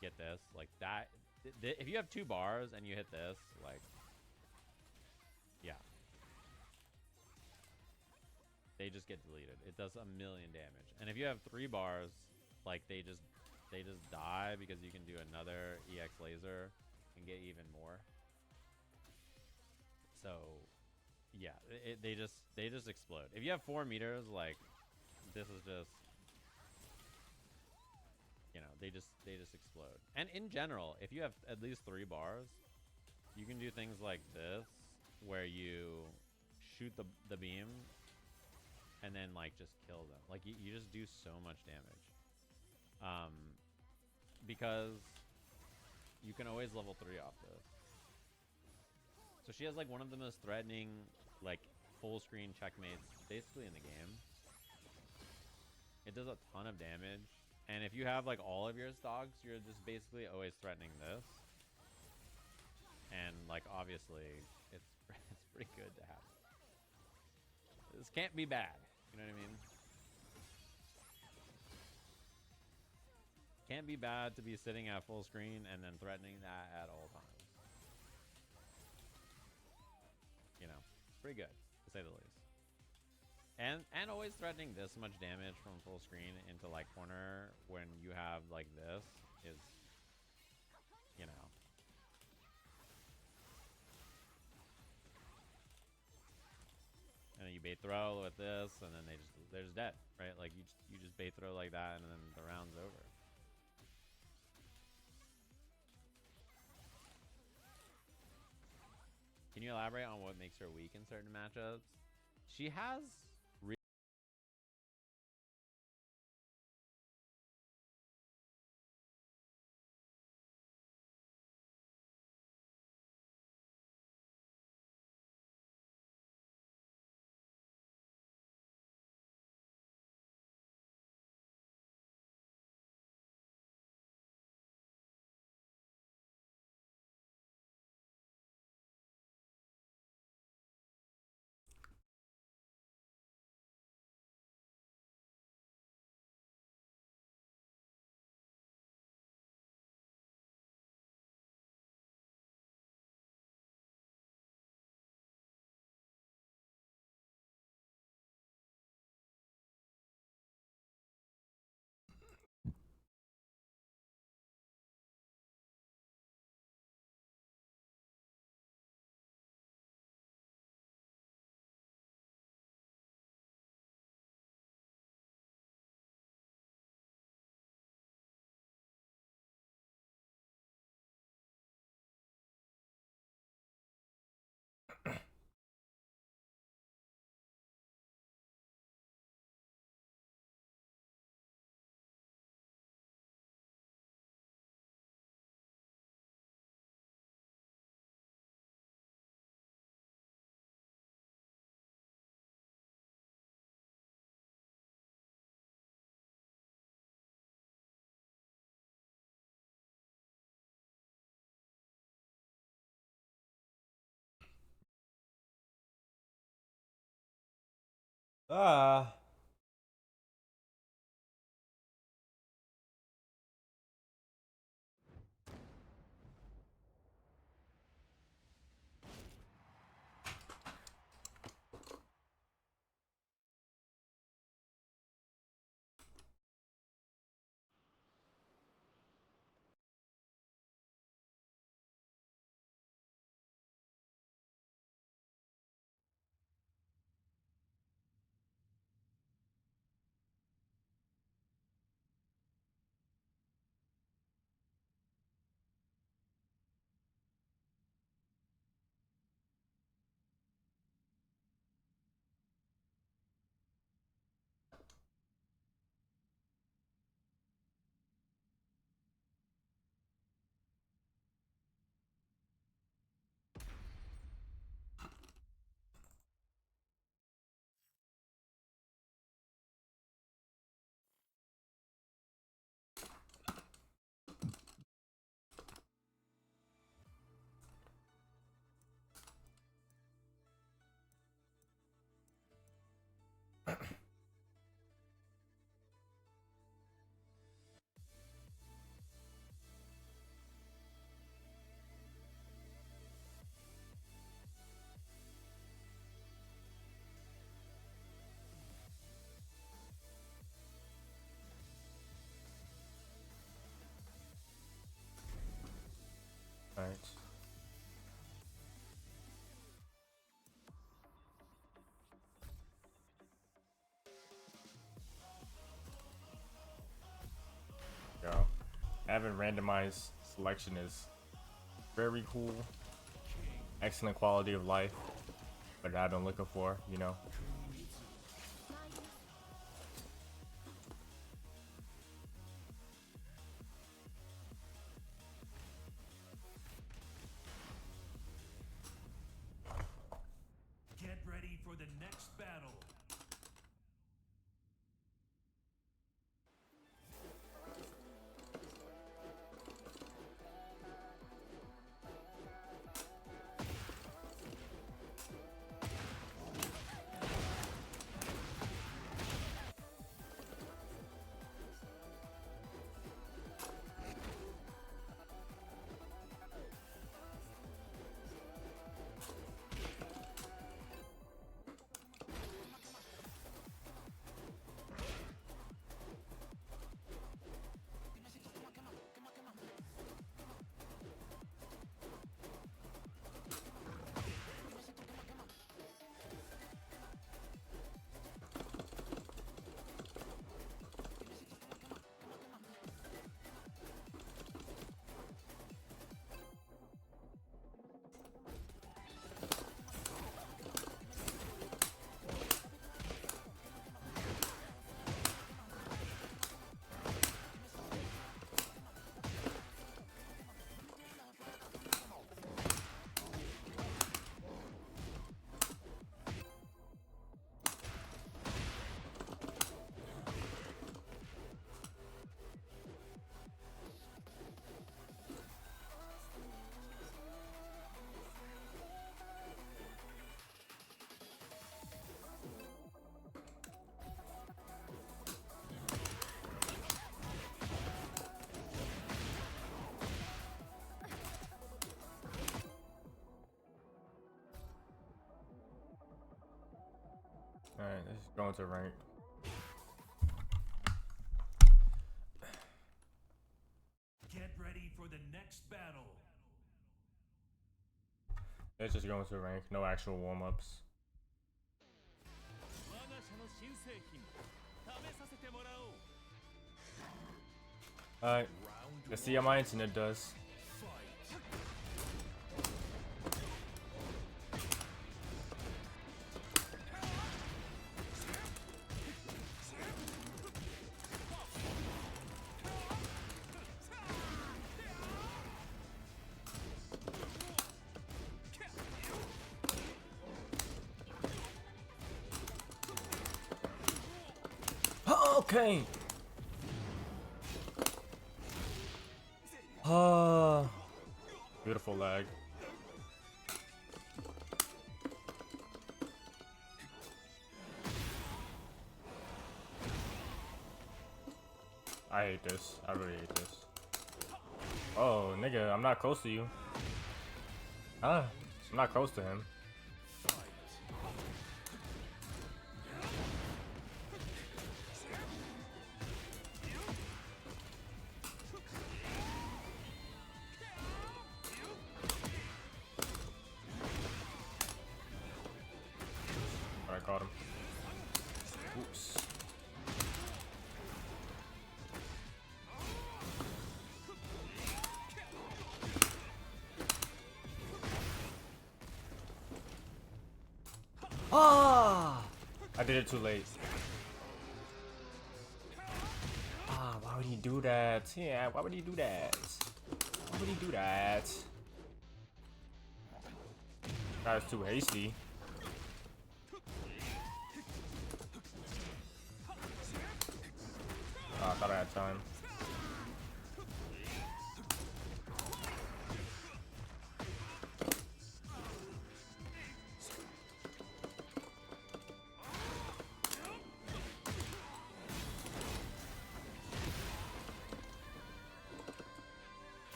get this like that. If you have 2 bars and you hit this, like, yeah, they just get deleted. It does a million damage. And if you have 3 bars, like they just die because you can do another EX laser and get even more. So yeah, they just explode. If you have 4 meters, like this is just, you know, they just explode. And in general, if you have at least 3 bars, you can do things like this where you shoot the beam and then like just kill them. Like you just do so much damage. Because you can always level 3 off this. So she has like one of the most threatening like full screen checkmates basically in the game. It does a ton of damage. And if you have like all of your stocks, you're just basically always threatening this. And like obviously it's pretty good to have. This can't be bad. You know what I mean? Can't be bad to be sitting at full screen and then threatening that at all times. You know, pretty good to say the least. And always threatening this much damage from full screen into like corner when you have like this is, you know. And then you bait throw with this, and then they're just dead, right? Like you just bait throw like that, and then the round's over. Can you elaborate on what makes her weak in certain matchups? She has Having randomized selection is very cool. Excellent quality of life, but I've been looking for, you know. Get ready for the next battle. Alright, let's go into rank. Get ready for the next battle. Let's just go into rank, no actual warm-ups. Alright, let's see how my internet does. Okay. Beautiful lag. I hate this. I really hate this. Oh, nigga, I'm not close to you. Huh? I'm not close to him. I caught him. Oops. Ah! I did it too late. Ah, why would he do that? Yeah, why would he do that? Why would he do that? That was too hasty. Oh, I thought I had time.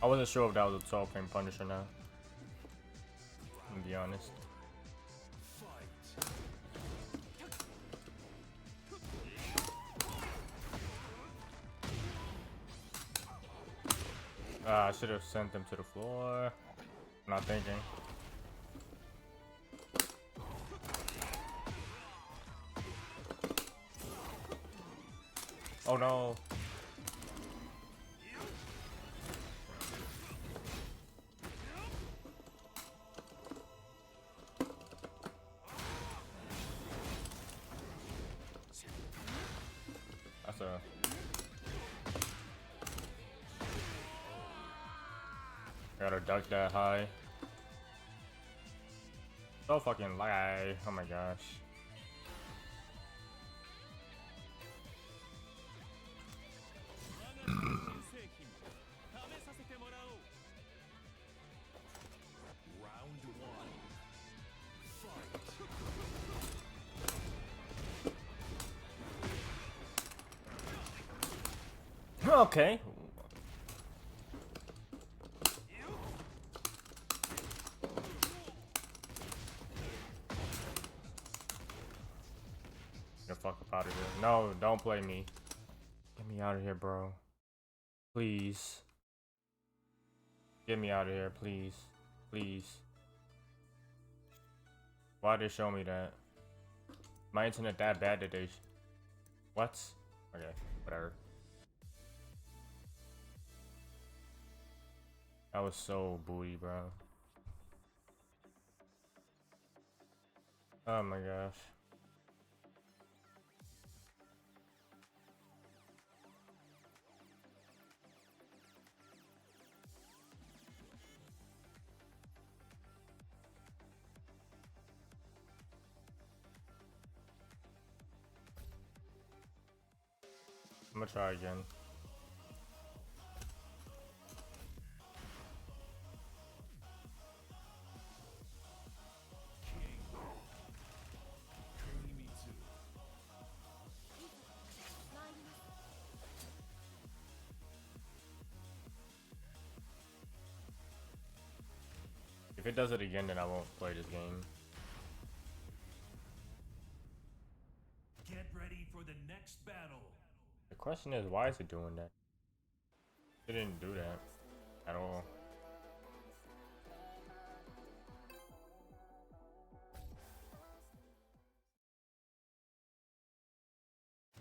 I wasn't sure if that was a 12 frame punish or not. To be honest. I should have sent them to the floor. Not thinking. Oh no. That's a... Gotta duck that high. So fucking lie. Oh my gosh. Okay. Get the fuck up out of here. No, don't play me. Get me out of here, bro. Please. Get me out of here, please. Please. Why'd they show me that? My internet that bad that they... What? Okay, whatever. That was so booty, bro. Oh my gosh. I'm gonna try again. If it does it again, then I won't play this game. Get ready for the next battle. The question is, why is it doing that? It didn't do that at all.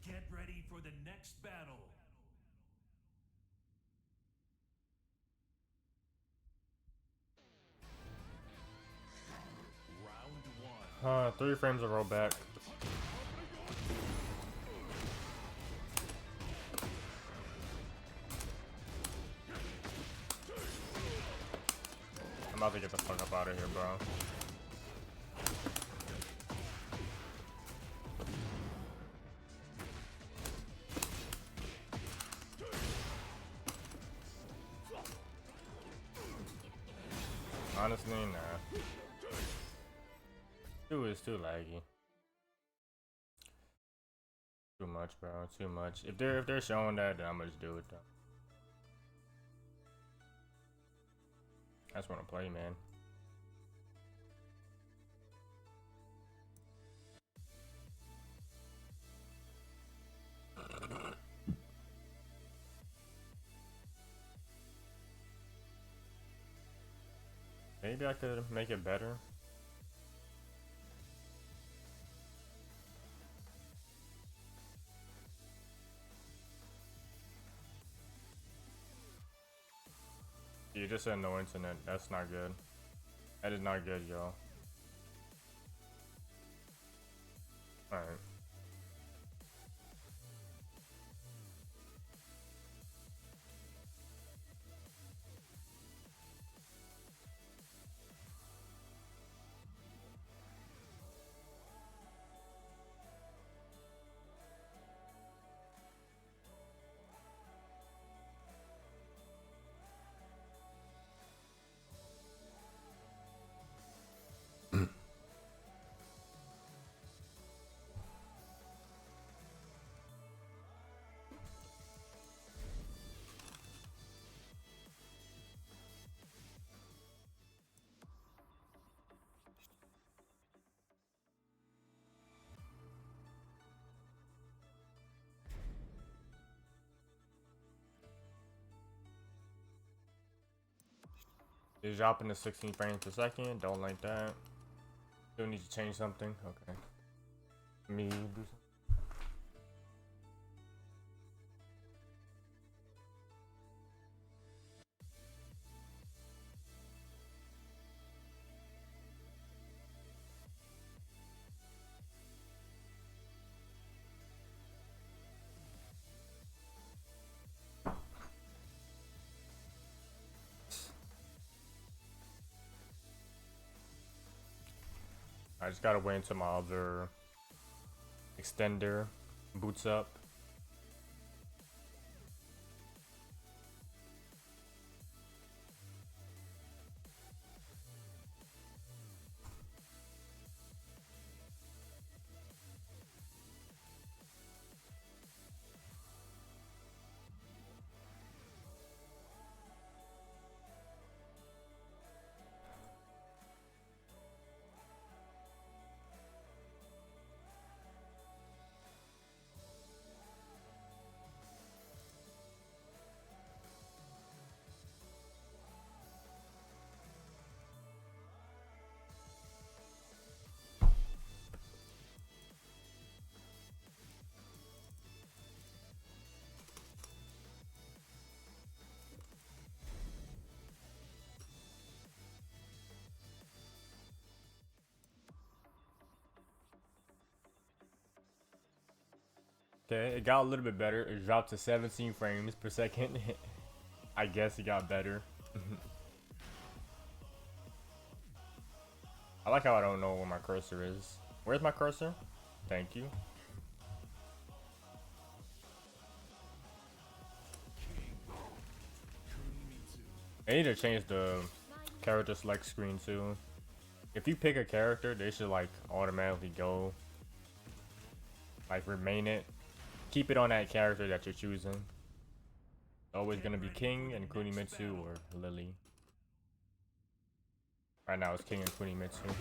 Get ready for the next battle. Round 1. 3 frames of rollback. I'm about to get the fuck up out of here, bro. Honestly, nah. 2 is too laggy. Too much, bro. Too much. If they're showing that, then I'm gonna just do it though. I just wanna play, man. Maybe I could make it better. You just said no internet. That's not good. That is not good, y'all. Alright. It's dropping to 16 frames per second. Don't like that. Still need to change something. Okay. Me do something. I just gotta wait until my other extender boots up. Okay, it got a little bit better. It dropped to 17 frames per second. I guess it got better. I like how I don't know where my cursor is. Where's my cursor? Thank you. I need to change the character select screen too. If you pick a character, they should like automatically go. Like remain it. Keep it on that character that you're choosing. Always gonna be King and Kunimitsu or Lily. Right now it's King and Kunimitsu.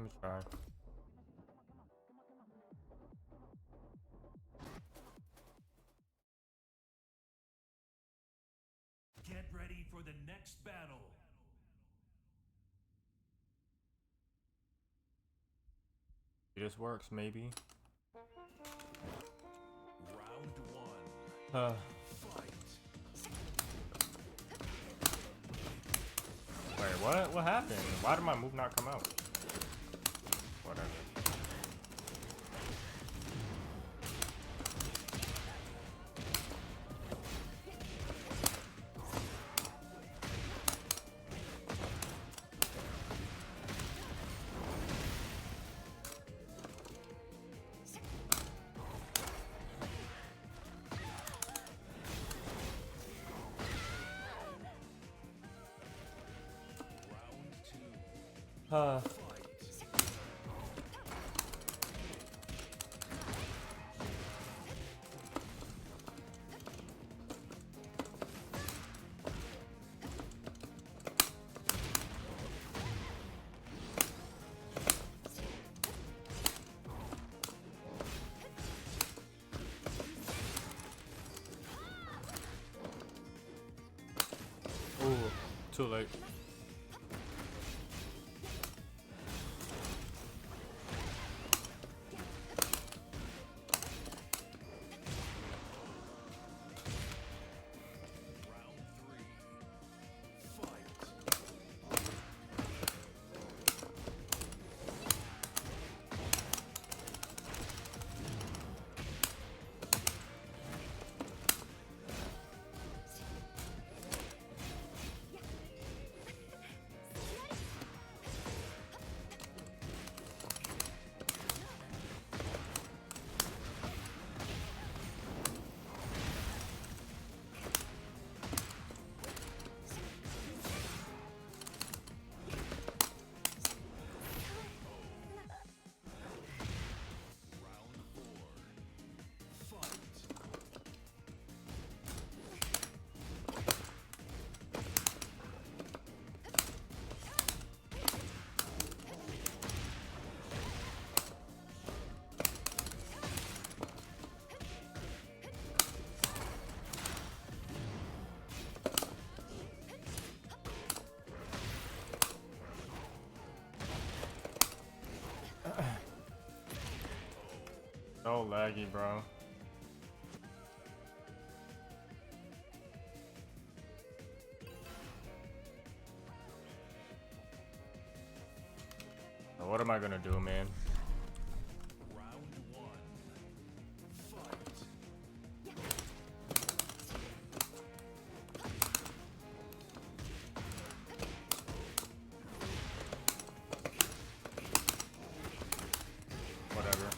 me try. Get ready for the next battle. This works, maybe. Round one. Fight. Wait, what? What happened? Why did my move not come out? Whatever. Round two. Ooh, too late. Round three. Fight. Round four. Fight. So laggy, bro. So what am I gonna do, man? Round one. Fight. Whatever.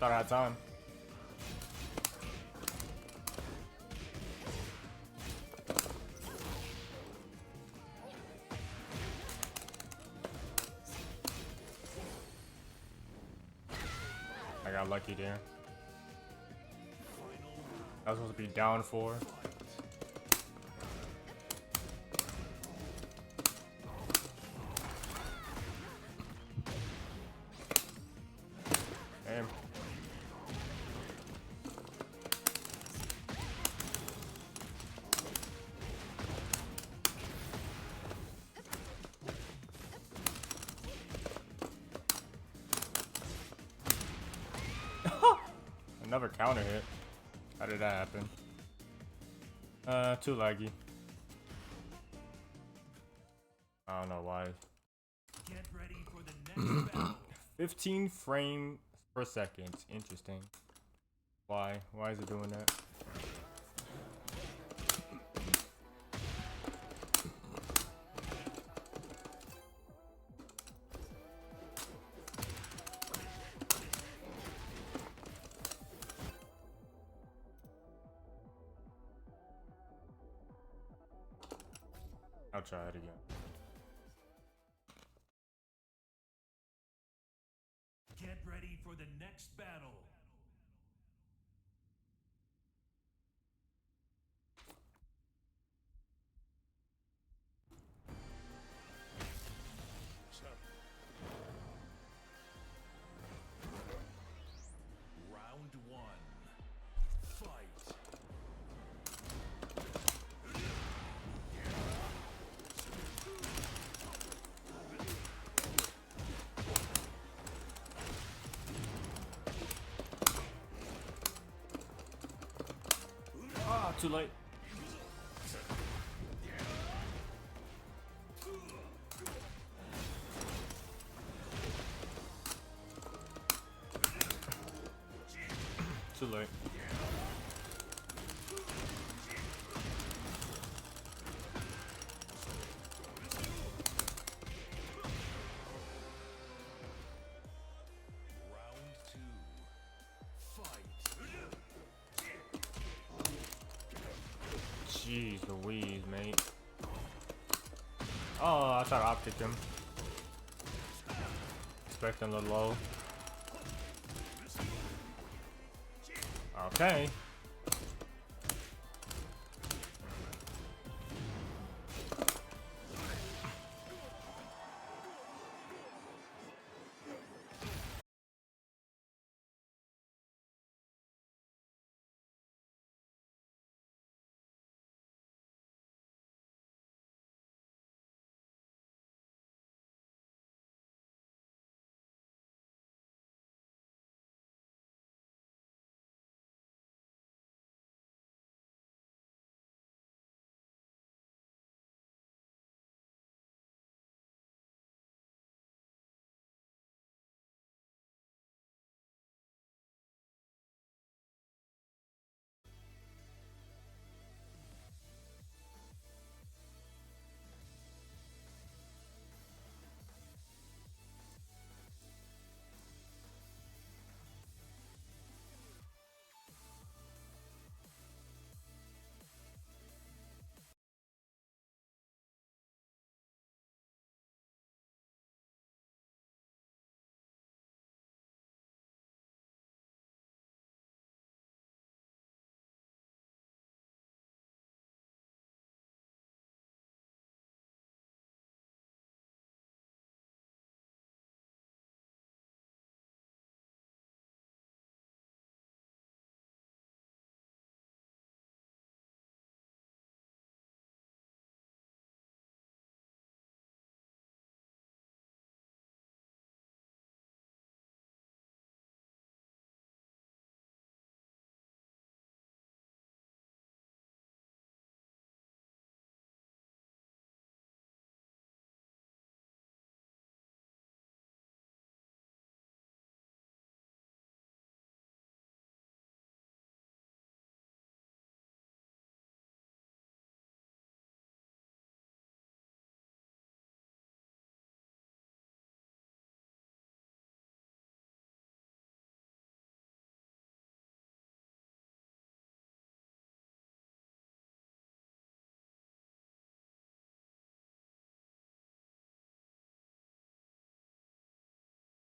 Thought I had time. I got lucky there. I was supposed to be down 4. Damn. Another counter hit. How did that happen? Too laggy. I don't know why. Get ready for the next battle. 15 frames per second. Interesting. Why? Why is it doing that? I'll try it again. Get ready for the next battle. Round 1. Fight. Ah, too late. Too late. Round 2. Fight. Jeez Louise, mate. Oh, I tried to optic him. Expecting a little low. Okay.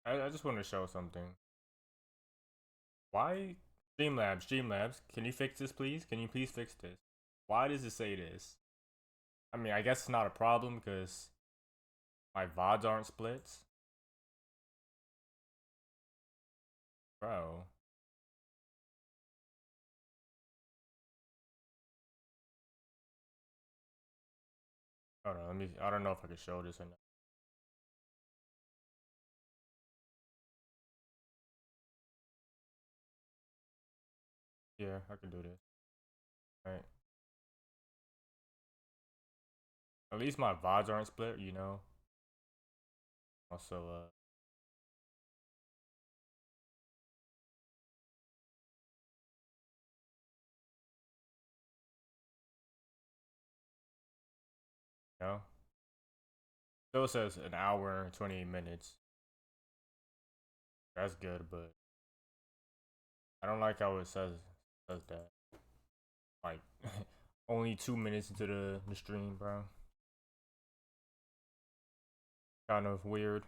I just want to show something. Why Streamlabs, can you fix this please? Can you please fix this? Why does it say this? I mean, I guess it's not a problem because my VODs aren't splits. Bro. Hold on, I don't know if I can show this or not. Yeah, I can do this. Alright. At least my VODs aren't split, you know. Also, no. Still says an hour and 28 minutes. That's good, but I don't like how it says that. Like only 2 minutes into the stream, bro. Kind of weird.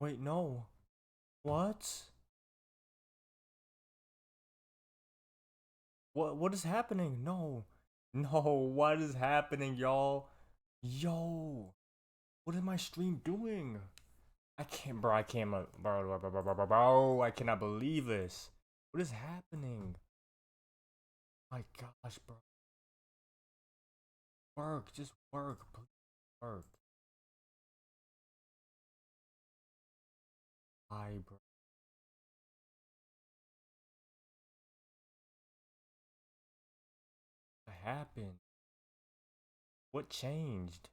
Wait, no. What? What is happening? No. No, what is happening, y'all? Yo. What is my stream doing? I can't, bro. I can't, bro. I cannot believe this. What is happening? My gosh, bro. Work, just work, please work. Hi, bro. What happened? What changed?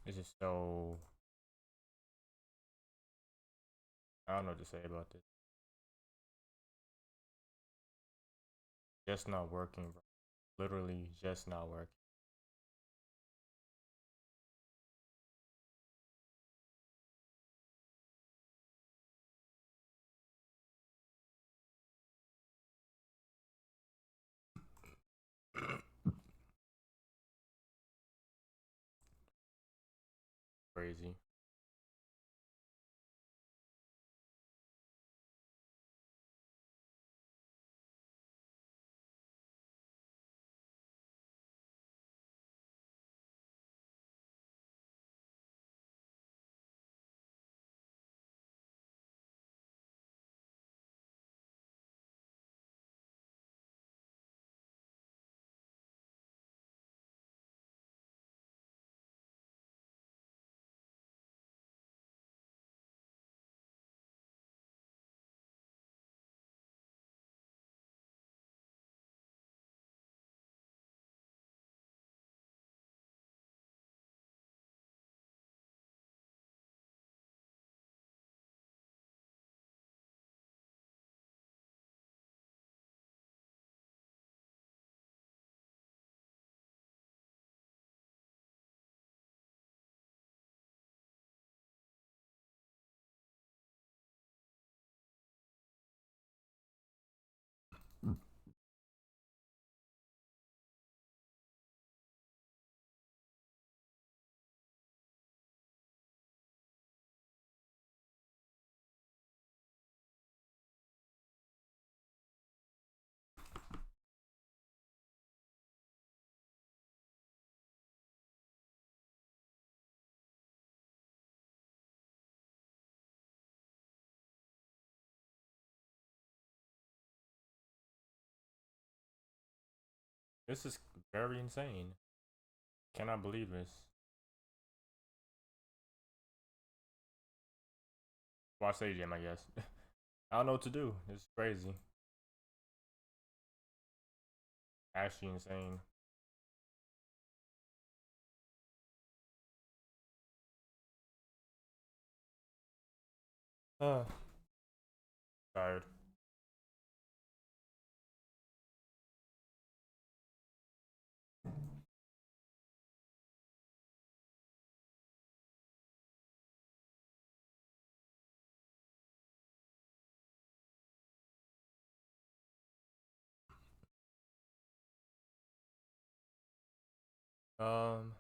This is so... I don't know what to say about this. Just not working, bro. Literally just not working. Crazy. This is very insane. Cannot believe this. Watch AGM, I guess. I don't know what to do. It's crazy. Actually insane. Tired. Um.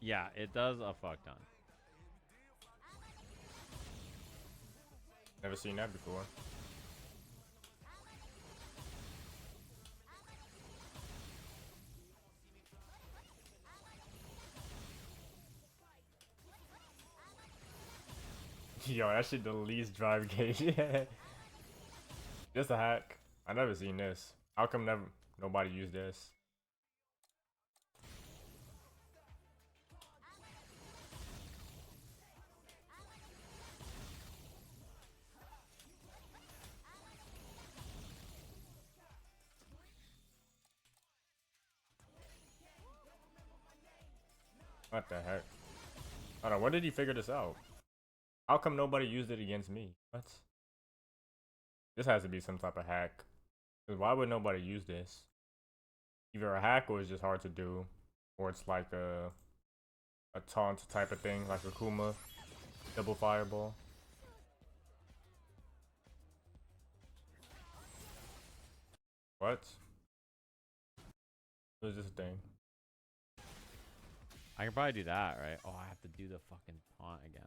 Yeah, it does a fuck ton. Never seen that before. Yo, that shit the least drive gauge. Just a hack. I never seen this. How come nobody used this? What the heck? I don't know. When did he figure this out? How come nobody used it against me? What? This has to be some type of hack. Cause why would nobody use this? Either a hack or it's just hard to do, or it's like a taunt type of thing, like Akuma, double fireball. What? What is this thing? I can probably do that, right? Oh, I have to do the fucking taunt again.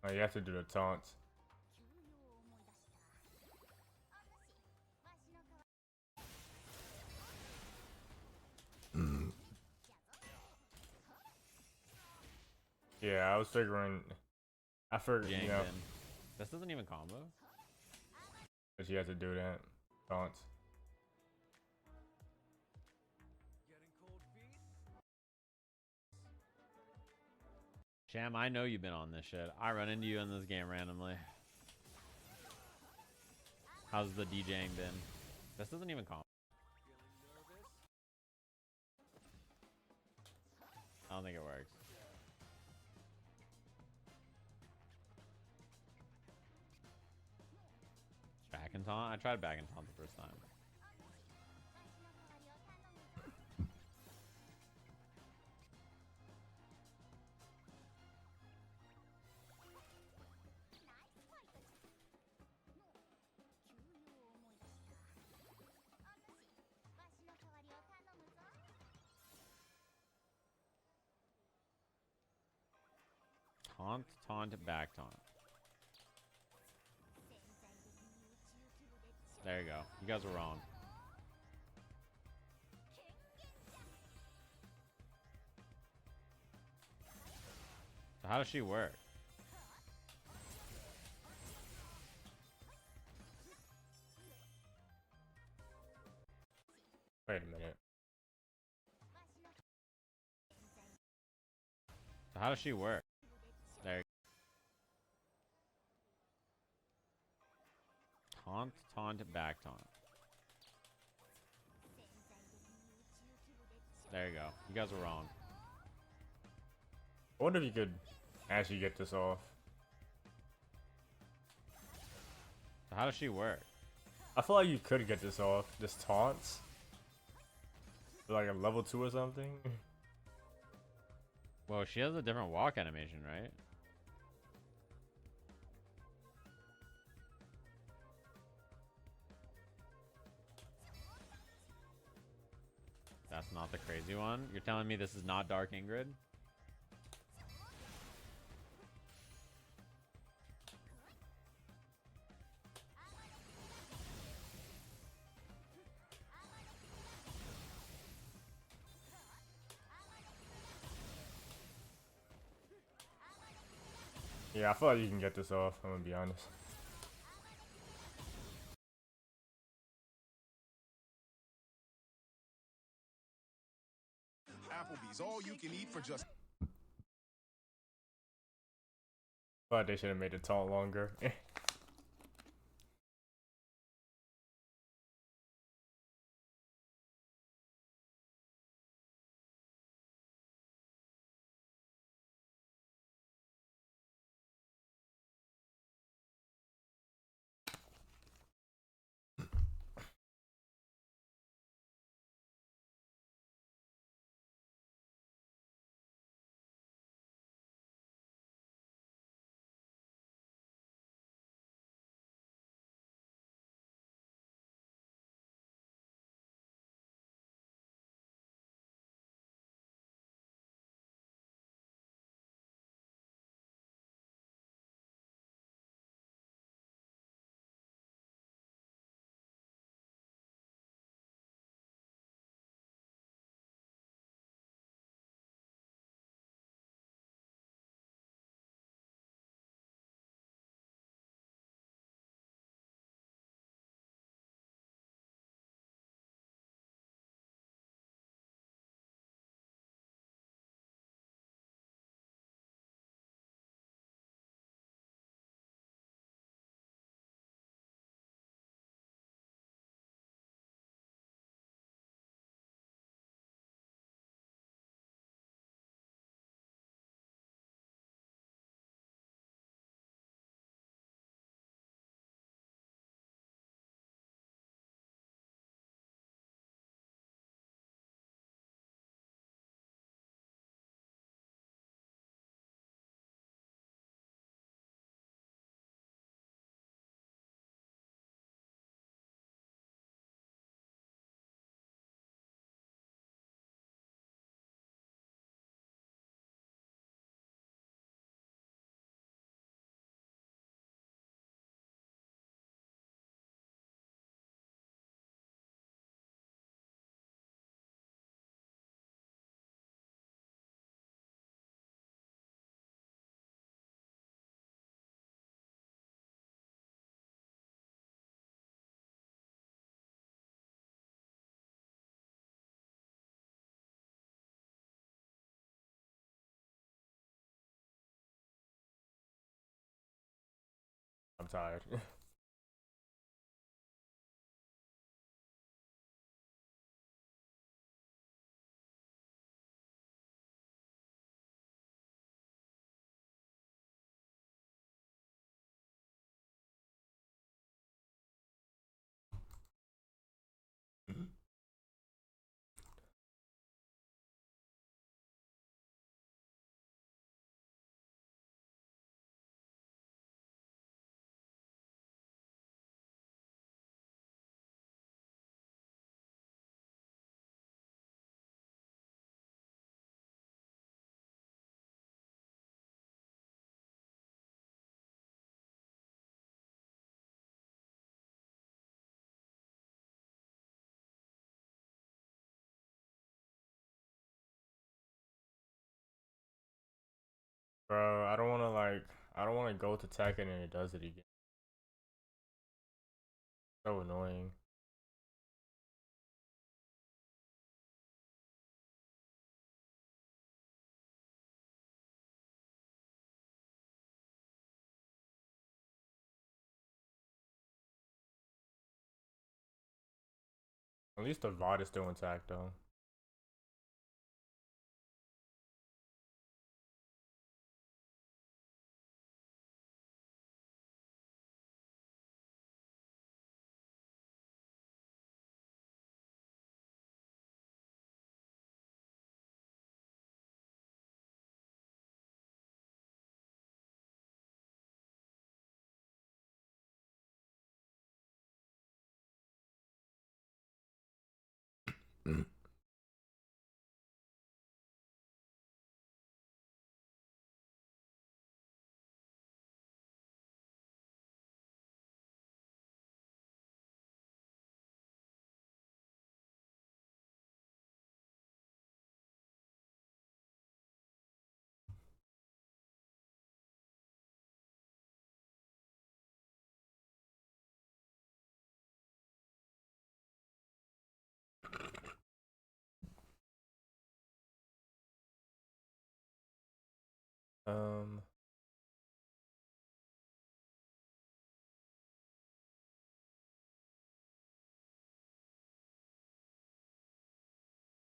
Oh, you have to do the taunts. Yeah, I was figuring. I figured, you know, this doesn't even combo. that you have to do that taunts. Sham, I know you've been on this shit. I run into you in this game randomly. How's the DJing been? This doesn't even combo. I don't think it works. Back and taunt? I tried back and taunt the first time. Taunt, back taunt. There you go. You guys were wrong. So how does she work? Wait a minute. So how does she work? There. Taunt, back taunt. There you go. You guys were wrong. I wonder if you could actually get this off. So how does she work? I feel like you could get this off. This taunts. Like a level 2 or something. Well, she has a different walk animation, right? That's not the crazy one. You're telling me this is not Dark Ingrid? Yeah, I feel like you can get this off, I'm gonna be honest. Applebee's, all you can eat for just. But they should have made the taunt longer. I'm tired. Bro, I don't wanna I don't wanna go to Tekken and it does it again. So annoying. At least the VOD is still intact though. Um.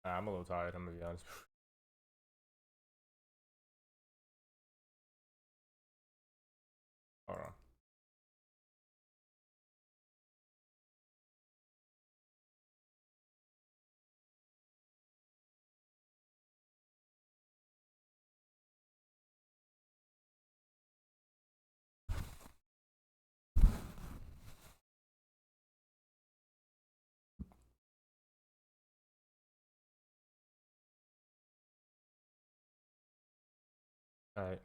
I'm a little tired. I'm gonna be honest. Hold on. All right.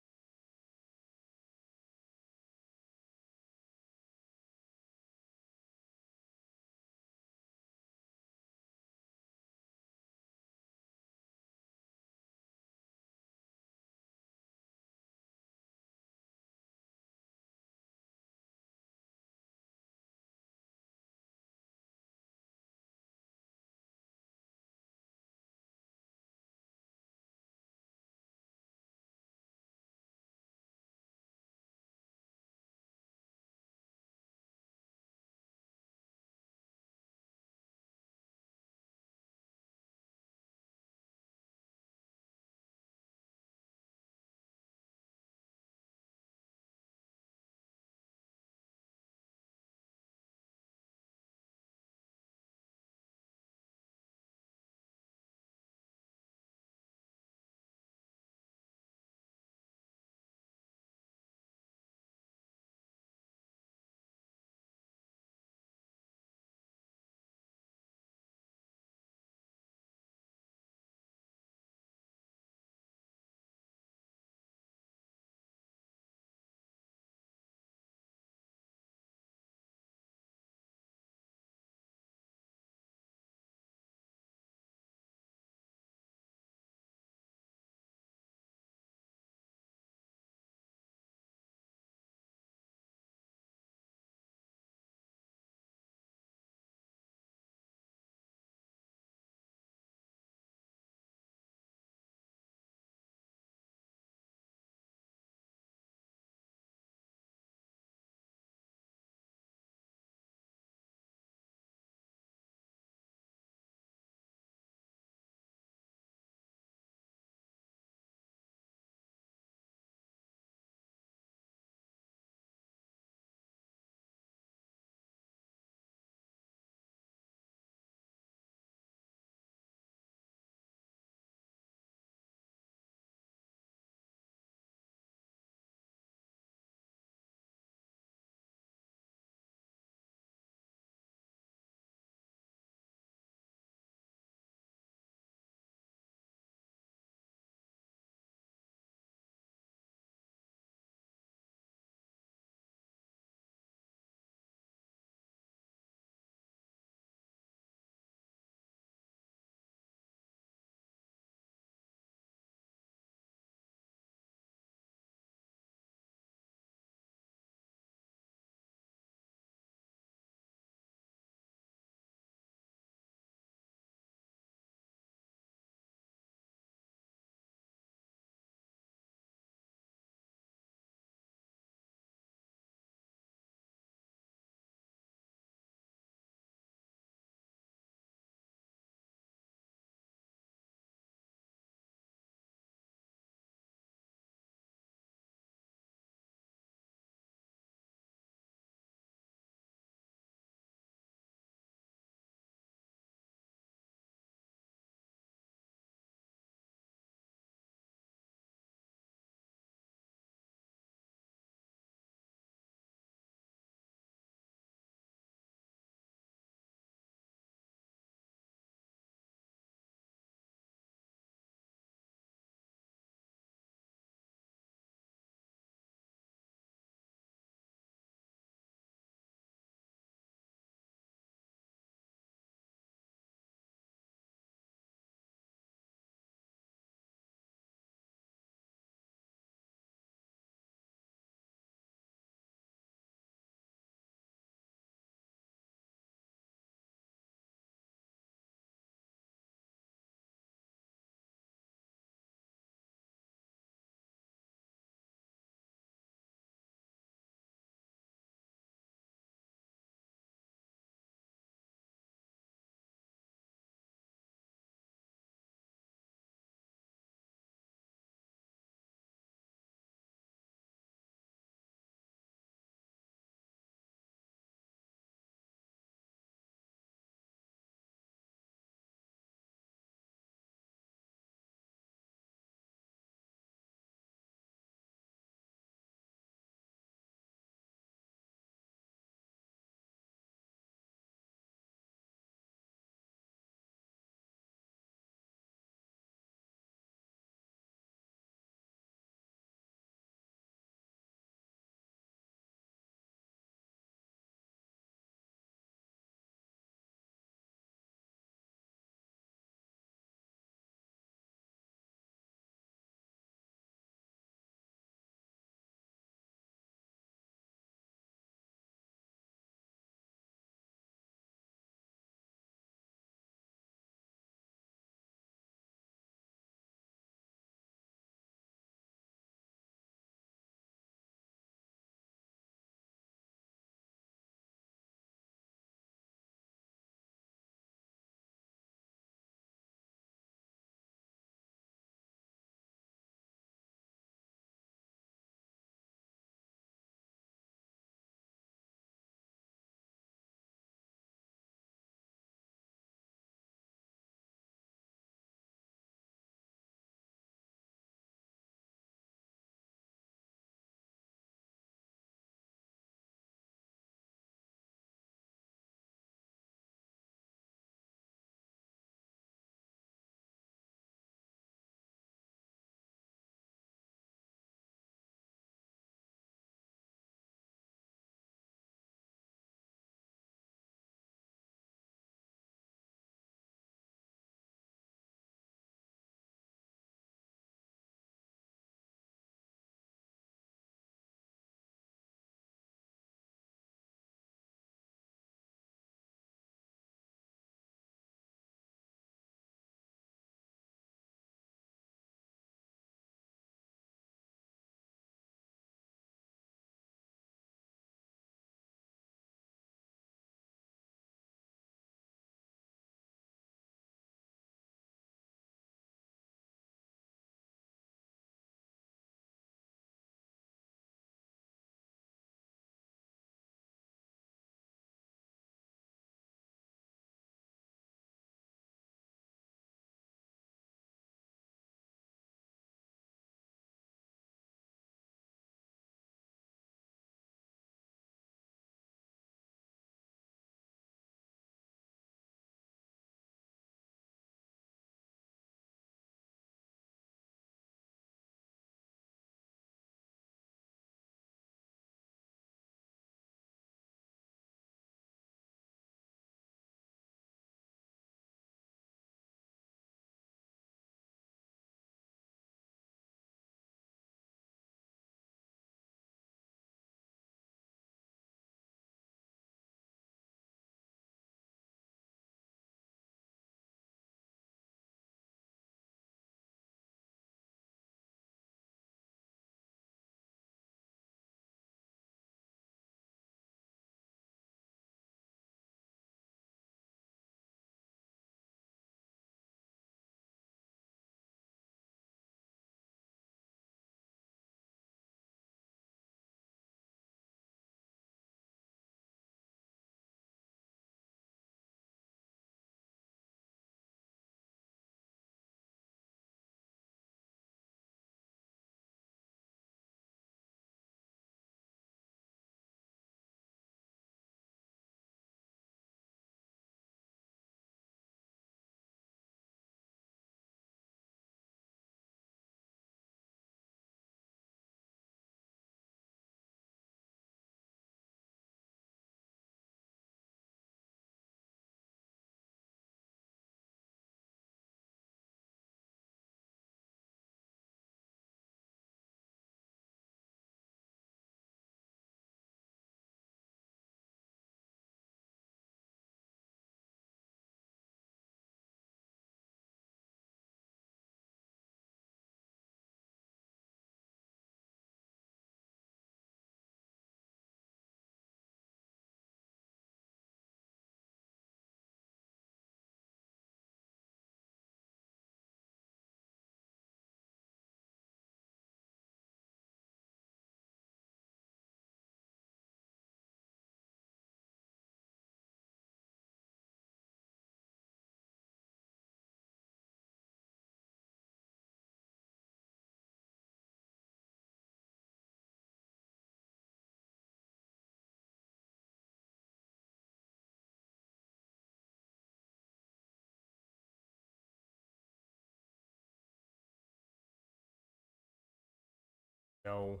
No,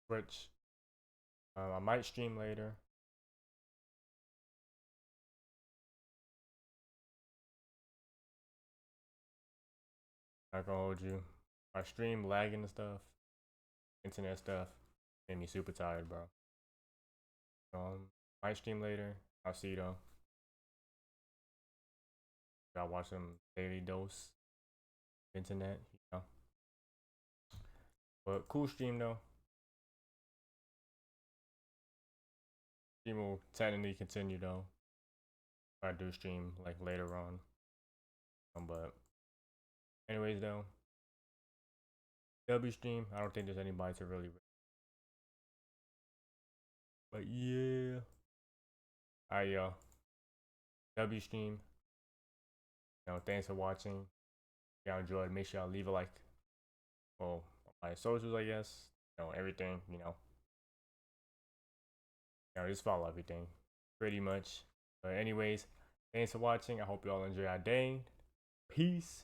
Twitch. I might stream later. Not gonna hold you. My stream lagging and stuff, internet stuff, made me super tired, bro. Might stream later. I'll see you though. Gotta watch some daily dose internet, you know. But cool stream though. Stream will technically continue though. If I do stream like later on. But anyways though, W stream. I don't think there's anybody to really. But yeah. Alright y'all. W stream. You know, thanks for watching. If y'all enjoyed, make sure y'all leave a like. Well, my socials, I guess. You know, everything, you know. You know, just follow everything. Pretty much. But anyways, thanks for watching. I hope y'all enjoy our day. Peace.